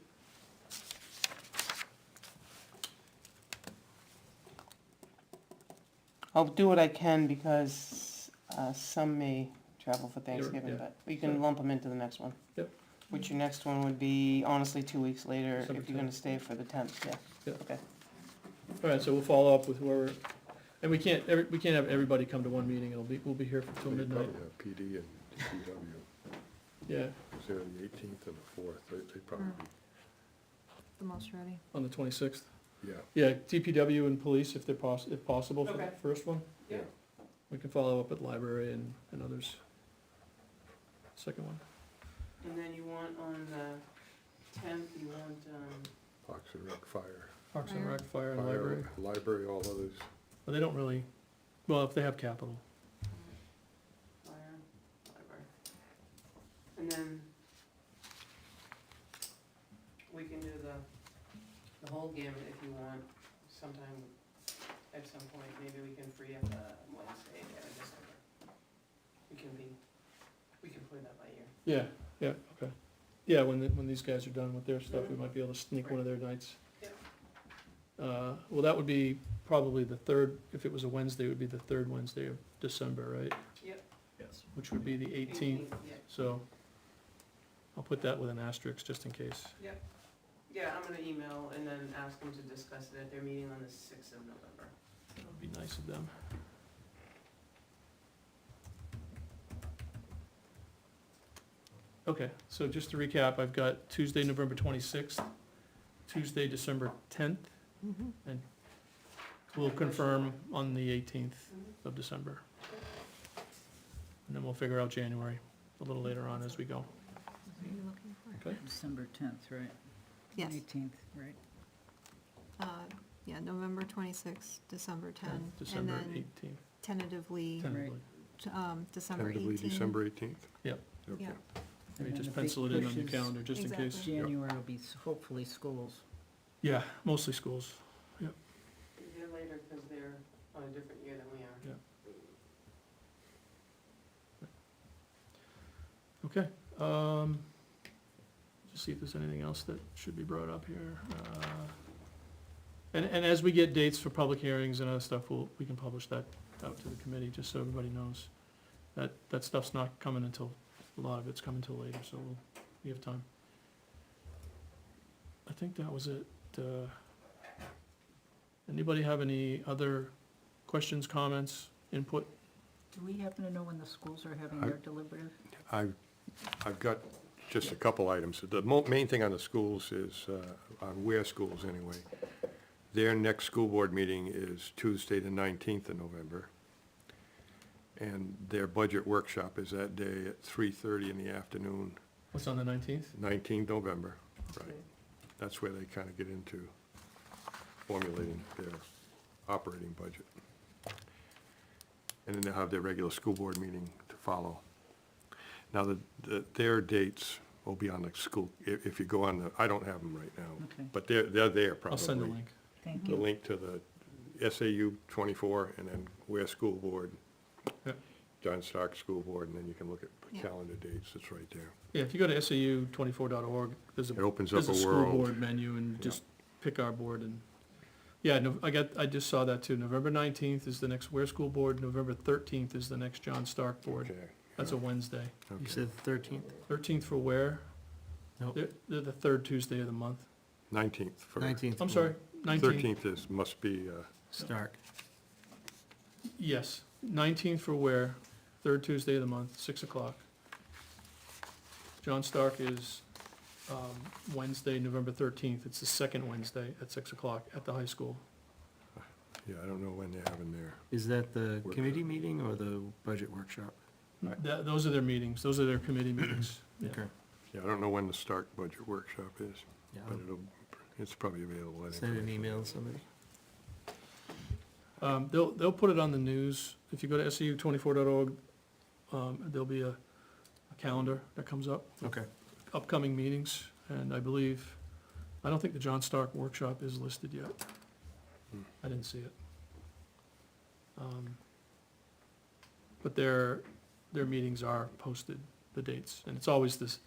I'll do what I can because some may travel for Thanksgiving, yeah. but you can lump them into the next one. Yep. Which your next one would be honestly 2 weeks later December if you're gonna 10th. stay for the 10th, yeah. Yep. Okay. All right, so we'll follow up with whoever, and we can't have everybody come to one meeting, we'll be here till They midnight. probably have PD and DPW, Yeah, because they're the 18th and the 4th, they'd probably be, The most ready. on the 26th. yeah. Yeah, DPW and police if they're if possible for the Okay. first one. Yeah. We can follow up at library and others. Second one. And then you want on the 10th, you want, Parks and Rec, Fire, Parks and Rec, fire and Fire, library. Library, all others. Well, they don't really, well, if they have capital. fire, library. And then we can do the whole gamut if you want, sometime, at some point, maybe we can free up a Wednesday there in December. We can play that by ear. Yeah, okay. Yeah, when these guys are done with their stuff, we might be able to sneak one of their nights. Yep. Well, that would be probably the third, if it was a Wednesday, it would be the third Wednesday of December, right? Yep. Yes. Which would be the 18th, Yeah, so I'll put that with an asterisk just in case. yeah, I'm gonna email and then ask them to discuss it at their meeting on the 6th of November. That would be nice of them. Okay, so just to recap, I've got Tuesday, November 26th, Tuesday, December 10th, and we'll confirm on the 18th of December. And then we'll figure out January a little later on as we go. What are you looking for? Okay? December 10th, right? Yes. 18th, right? Yeah, November 26th, December 10, and December then 18th, tentatively, tentatively. December 18. Tentatively December 18th? Yep. Okay. Yeah. Maybe And then just the big pencil it in on push your is calendar, just in case. Exactly. January will be hopefully schools. Yeah, mostly schools. They're later because they're on a different year than we are. Okay, just see if there's anything else that should be brought up here. And as we get dates for public hearings and other stuff, we can publish that out to the committee, just so everybody knows. That stuff's not coming until, a lot of it's coming until later, so we have time. I think that was it. Anybody have any other questions, comments, input? Do we happen to know when the schools are having I- their deliberative? I've got just a couple items. The main thing on the schools is, on Ware schools anyway, their next school board meeting is Tuesday, the 19th of November. And their budget workshop is that day at 3:30 in the afternoon, What's on the 19th? 19th November, right. That's where they kind of get into formulating their operating budget. And then they'll have their regular school board meeting to follow. Now, their dates will be on the school, if you go on the, I don't have them right now, Okay, but they're there probably. I'll send a link. thank The you. link to the SAU 24 and then Ware School Board, Yep. John Stark School Board, and then you can look at Yeah. calendar dates, it's right there. Yeah, if you go to SAU24.org, there's It a, opens there's up a a school world. board menu and just pick our board and, yeah, no, I just saw that too. November 19th is the next Ware School Board, November 13th is the next John Stark Board. Okay. That's a Wednesday. Okay. 13th? 13th for Ware? Nope. They're the third Tuesday of the month. 19th for. 19th. I'm sorry, 19th. 13th must be, Stark. Yes, 19th for Ware, third Tuesday of the month, 6 o'clock. John Stark is Wednesday, November 13th. It's the second Wednesday at 6 o'clock at the high school. Yeah, I don't know when they're having their, Is that the committee meeting or the budget workshop? Those are their meetings, those are their committee meetings. Yeah. Okay. yeah, I don't know when the Stark budget workshop is, Yeah, but it's probably available. that send an information. email to somebody. They'll put it on the news. If you go to seu24.org, there'll be a calendar that comes up, Okay. upcoming meetings, and I don't think the John Stark workshop is listed yet. I didn't see it. But their meetings are posted, the dates, and it's always this,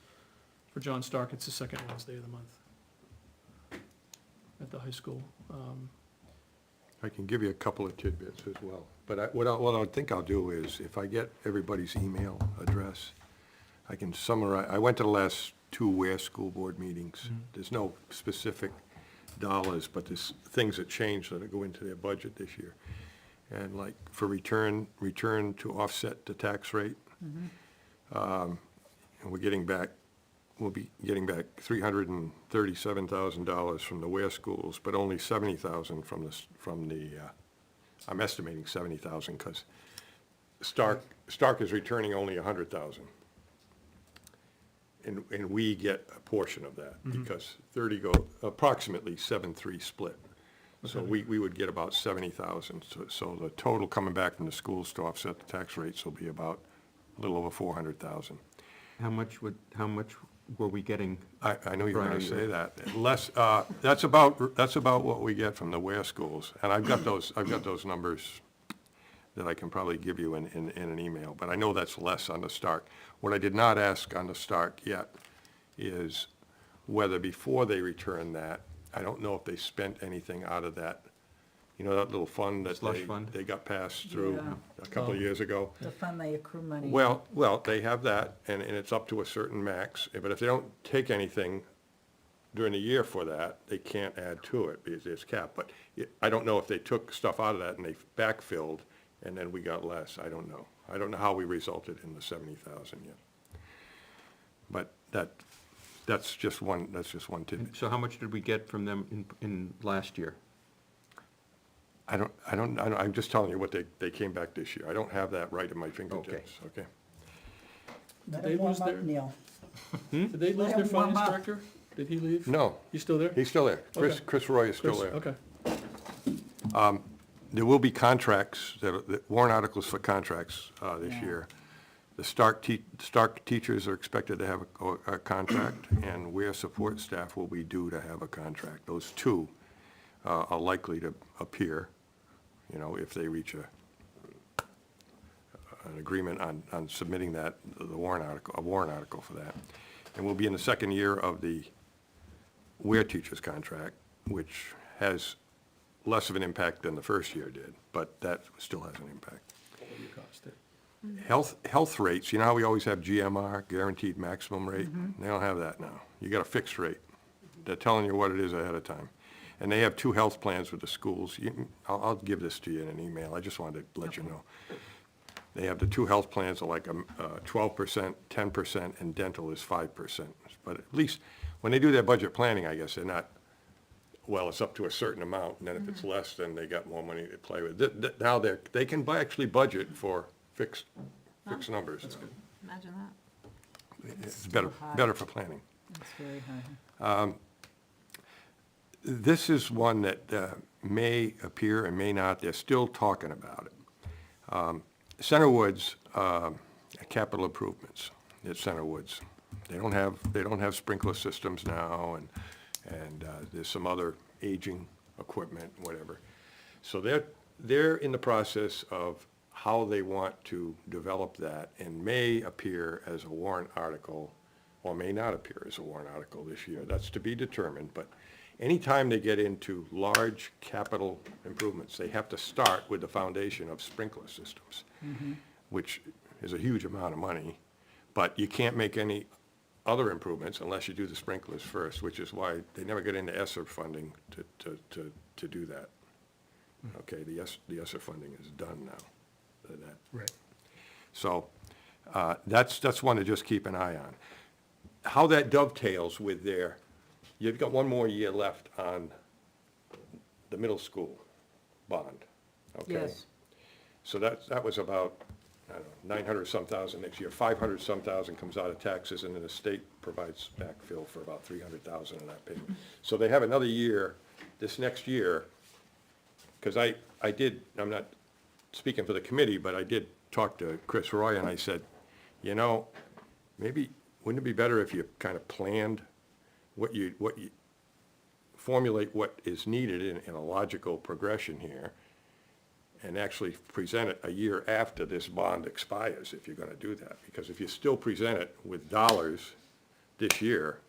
for John Stark, it's the second Wednesday of the month at the high school. I can give you a couple of tidbits as well, but what I think I'll do is, if I get everybody's email address, I can summarize, I went to the last two Ware School Board meetings. There's no specific dollars, but there's things that change that go into their budget this year. And like for return to offset the tax rate, and we'll be getting back $337,000 from the Ware schools, but only $70,000 from the, I'm estimating $70,000, because Stark is returning only $100,000. And we get a portion of that, because 30 go, approximately 7-3 split. So we would get about 70,000, so the total coming back from the schools to offset the tax rates will be about a little over 400,000. How much were we getting? I know you were Prior gonna say year. that. Less, that's about what we get from the Ware schools, and I've got those numbers that I can probably give you in an email, but I know that's less on the Stark. What I did not ask on the Stark yet is whether before they return that, I don't know if they spent anything out of that, you know, that little fund that Slush fund? they got passed through Yeah. a couple of years ago. The fund they accrue money. Well, they have that, and it's up to a certain max, but if they don't take anything during the year for that, they can't add to it, because it's capped. But I don't know if they took stuff out of that and they backfilled, and then we got less, I don't know. I don't know how we resulted in the 70,000 yet. But that's just one tidbit. So how much did we get from them in last year? I'm just telling you what they came back this year. I don't have that right at my fingertips, okay? Let Did they him warm lose up, their- Neil. Did they lose Let their him warm finance up. director? Did he leave? No, He's still there? he's still there. Okay. Chris Roy is still Chris, there. okay. There will be contracts, warrant articles for contracts this Yeah. year. The Stark teachers are expected to have a contract, and Ware support staff will be due to have a contract. Those two are likely to appear, you know, if they reach an agreement on submitting a warrant article for that. And we'll be in the second year of the Ware teachers contract, which has less of an impact than the first year did, but that still has an impact. What would it cost it? Health rates, you know how we always have GMR, guaranteed maximum rate? They don't have that now. You got a fixed rate. They're telling you what it is ahead of time. And they have two health plans with the schools. I'll give this to you in an email, I just wanted to let you know. They have the two health plans are like 12%, 10%, and dental is 5%. But at least, when they do their budget planning, I guess, they're not, well, it's up to a certain amount, and then if it's less, then they got more money to play with. Now they can actually budget for fixed numbers. Imagine that. It's better for planning. That's very high. This is one that may appear and may not, they're still talking about it. Centerwoods, capital improvements at Centerwoods. They don't have sprinkler systems now, and there's some other aging equipment, whatever. So they're in the process of how they want to develop that, and may appear as a warrant article, or may not appear as a warrant article this year. That's to be determined, but anytime they get into large capital improvements, they have to start with the foundation of sprinkler systems, which is a huge amount of money, but you can't make any other improvements unless you do the sprinklers first, which is why they never get into ESSER funding to do that. Okay, the ESSER funding is done now. Right. So that's one to just keep an eye on. how that dovetails with their, you've got one more year left on the middle school bond, okay? Yes. So that was about, I don't know, 900-some thousand next year. 500-some thousand comes out of taxes, and then the state provides backfill for about 300,000 in that payment. So they have another year, this next year, because I'm not speaking for the committee, but I did talk to Chris Roy, and I said, you know, maybe, wouldn't it be better if you kind of planned formulate what is needed in a logical progression here, and actually present it a year after this bond expires, if you're gonna do that. Because if you still present it with dollars this year,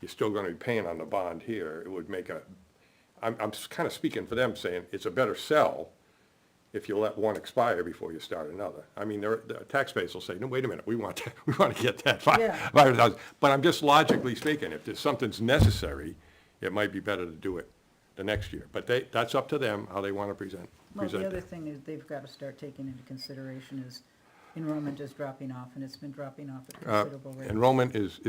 you're still gonna be paying on the bond here. It would make I'm kind of speaking for them, saying it's a better sell if you let one expire before you start another. I mean, the taxpayers will say, no, wait a minute, we want to get that Yeah. 500,000. But I'm just logically speaking, if there's something's necessary, it might be better to do it the next year. But that's up to them, how they want to present Well, the other it. thing is they've got to start taking into consideration is enrollment is dropping off, and it's been dropping off at considerable rate. Enrollment is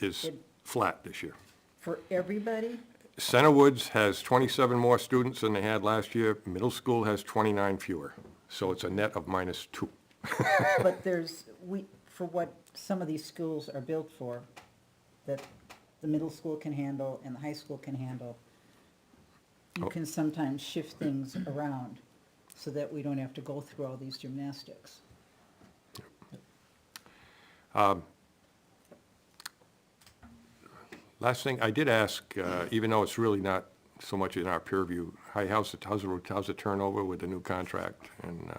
It- flat this year. For everybody, Center Woods has 27 more students than they had last year. Middle school has 29 fewer. So it's a net of -2. but for what some of these schools are built for, that the middle school can handle and the high school can handle, you Oh. can sometimes shift things around so that we don't have to go through all these gymnastics. Last thing, I did ask, even though it's really not so much in our purview, how's the turnover with the new contract? And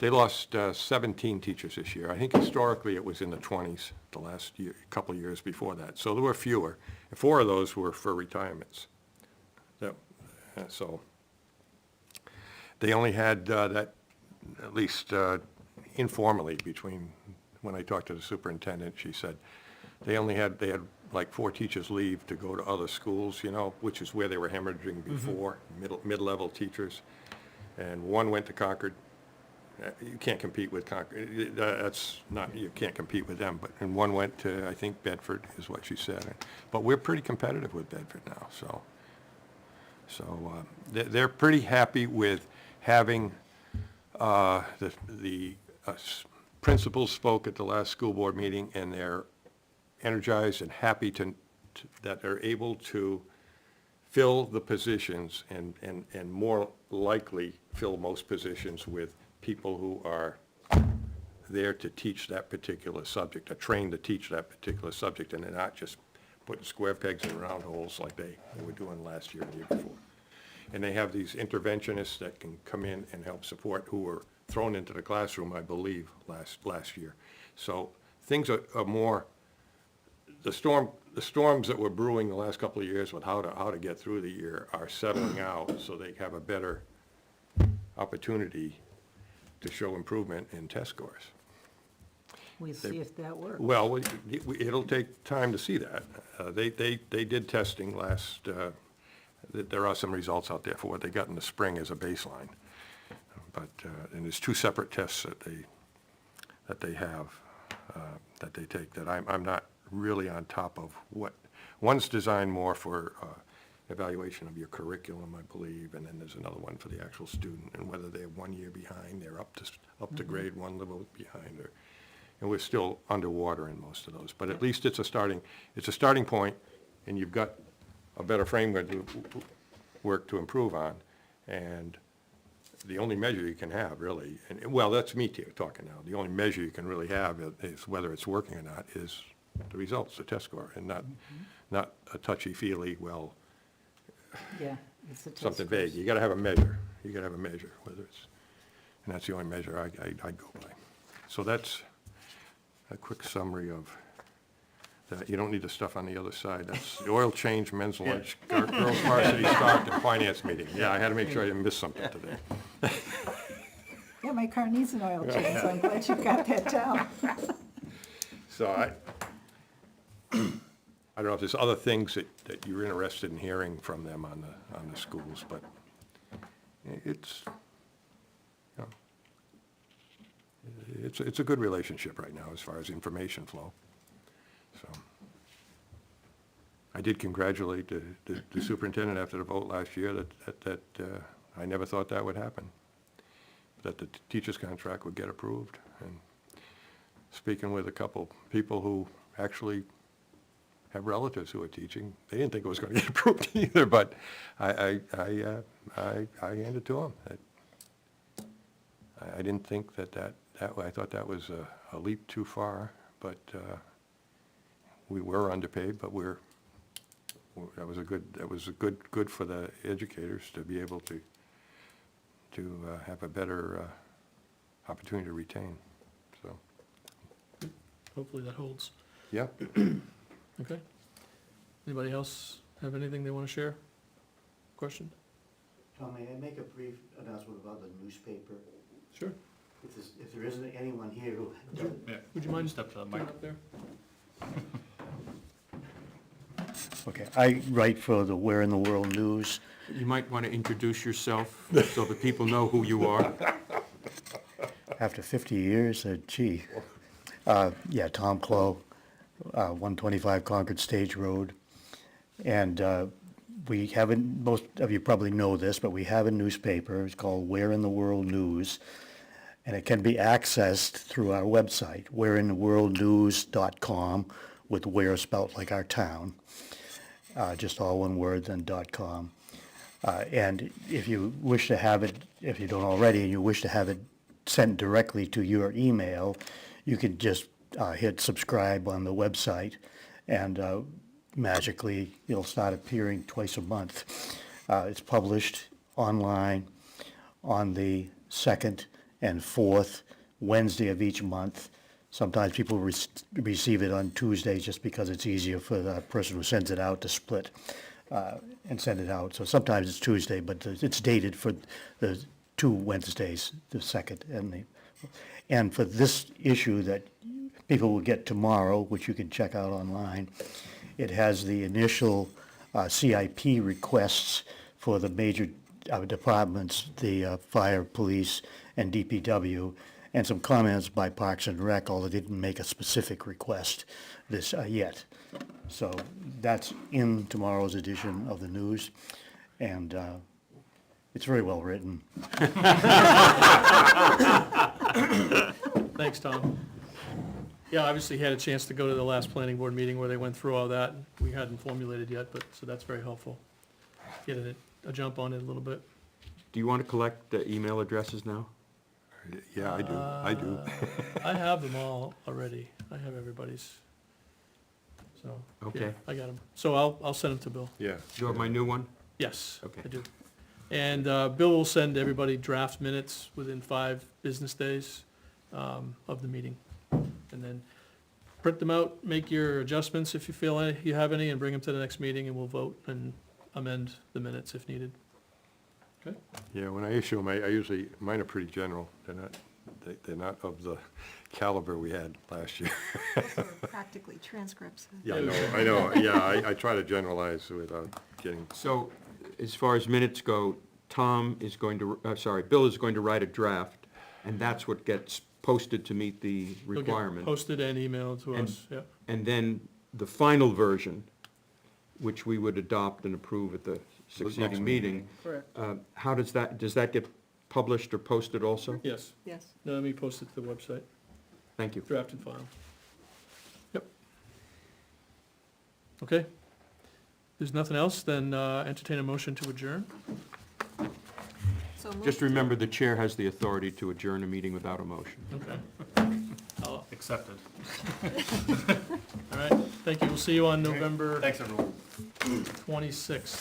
they lost 17 teachers this year. I think historically it was in the 20s, the last year, couple of years before that. So there were fewer. 4 of those were for retirements. So they only had that, at least informally, between, when I talked to the superintendent, she said, they had like 4 teachers leave to go to other schools, you know, which is where they were hemorrhaging before, mid-level teachers. And 1 went to Concord. You can't compete with Concord. That's not, you can't compete with them. And 1 went to, I think, Bedford, is what she said. But we're pretty competitive with Bedford now, so they're pretty happy with having, the principals spoke at the last school board meeting, and they're energized and happy that they're able to fill the positions and more likely fill most positions with people who are there to teach that particular subject, are trained to teach that particular subject, and they're not just putting square pegs in round holes like they were doing last year and the year before. And they have these interventionists that can come in and help support, who were thrown into the classroom, I believe, last year. So things are more, the storms that were brewing the last couple of years with how to get through the year are settling out, so they have a better opportunity to show improvement in test scores. We'll see if that works. Well, it'll take time to see that. They did testing last, there are some results out there for what they got in the spring as a baseline. But, and there's 2 separate tests that they have, that they take, that I'm not really on top of what. One's designed more for evaluation of your curriculum, I believe, and then there's another one for the actual student, and whether they're 1 year behind, they're up to grade 1 level behind, and we're still underwater in most of those. But at least it's a starting point, and you've got a better framework to work to improve on. And the only measure you can have, really, and, well, that's me talking now, the only measure you can really have is whether it's working or not is the results, the test score, and not a touchy-feely, well, Yeah. It's a test something scores. vague. You gotta have a measure. You gotta have a measure, whether it's, and that's the only measure I go by. So that's a quick summary of that. You don't need the stuff on the other side. That's the oil change, men's lunch, girls varsity start, and finance meeting. Yeah, I had to make sure I didn't miss something today. Yeah, my car needs an oil change, so I'm glad you got that down. So I don't know if there's other things that you're interested in hearing from them on the schools, but it's, you know, it's a good relationship right now as far as information flow, so. I did congratulate the superintendent after the vote last year that I never thought that would happen, that the teacher's contract would get approved. And speaking with a couple people who actually have relatives who are teaching, they didn't think it was going to get approved either, but I handed it to them. I didn't think that I thought that was a leap too far, but we were underpaid, but that was good for the educators to be able to have a better opportunity to retain, so, Hopefully that holds. yeah. Okay. Anybody else have anything they want to share? Question? Tom, may I make a brief announcement about the newspaper? Sure. If there isn't anyone here who, Would you mind Step to the coming mic. up there? okay, I write for the Where in the World News. You might want to introduce yourself so that people know who you are. After 50 years, gee. Yeah, Tom Clow, 125 Concord Stage Road. And we haven't, most of you probably know this, but we have a newspaper. It's called Where in the World News. And it can be accessed through our website, whereintheworldnews.com, with where spelt like our town. Just all one word, then .com. And if you wish to have it, if you don't already, and you wish to have it sent directly to your email, you can just hit subscribe on the website, and magically it'll start appearing twice a month. It's published online on the second and fourth Wednesday of each month. Sometimes people receive it on Tuesdays just because it's easier for the person who sends it out to split and send it out. So sometimes it's Tuesday, but it's dated for the 2 Wednesdays, the second and for this issue that people will get tomorrow, which you can check out online. It has the initial CIP requests for the major departments, the fire, police, and DPW, and some comments by Parks and Rec, although they didn't make a specific request this yet. So that's in tomorrow's edition of the news, and it's very well written. Thanks, Tom. Yeah, obviously he had a chance to go to the last planning board meeting where they went through all that. We hadn't formulated yet, but, so that's very helpful. Get a jump on it a little bit. Do you want to collect the email addresses now? Yeah, I do. I have them all already. I have everybody's. So, yeah, Okay. I got them. So I'll send them to Bill. Yeah. Do you have my new one? Yes, Okay. I do. And Bill will send everybody draft minutes within 5 business days of the meeting. And then print them out, make your adjustments if you feel you have any, and bring them to the next meeting, and we'll vote and amend the minutes if needed. Okay? Yeah, when I issue them, I usually, mine are pretty general. They're not of the caliber we had last year. Practically transcripts. Yeah, I know, yeah, I try to generalize without getting, So, as far as minutes go, Bill is going to write a draft, and that's what gets posted to meet the You'll get requirement. posted and emailed to And- us, yeah. And then the final version, which we would adopt and approve at the succeeding meeting. Correct. How does that get published or posted also? Yes, Yes. no, let me post it to the website, Thank you. drafted file. Yep. Okay. There's nothing else, then entertain a motion to adjourn. So Just moved. remember, the chair has the authority to adjourn a meeting without a motion. Okay. Accepted. All right, thank you. We'll see you on November Thanks, everyone. 26th.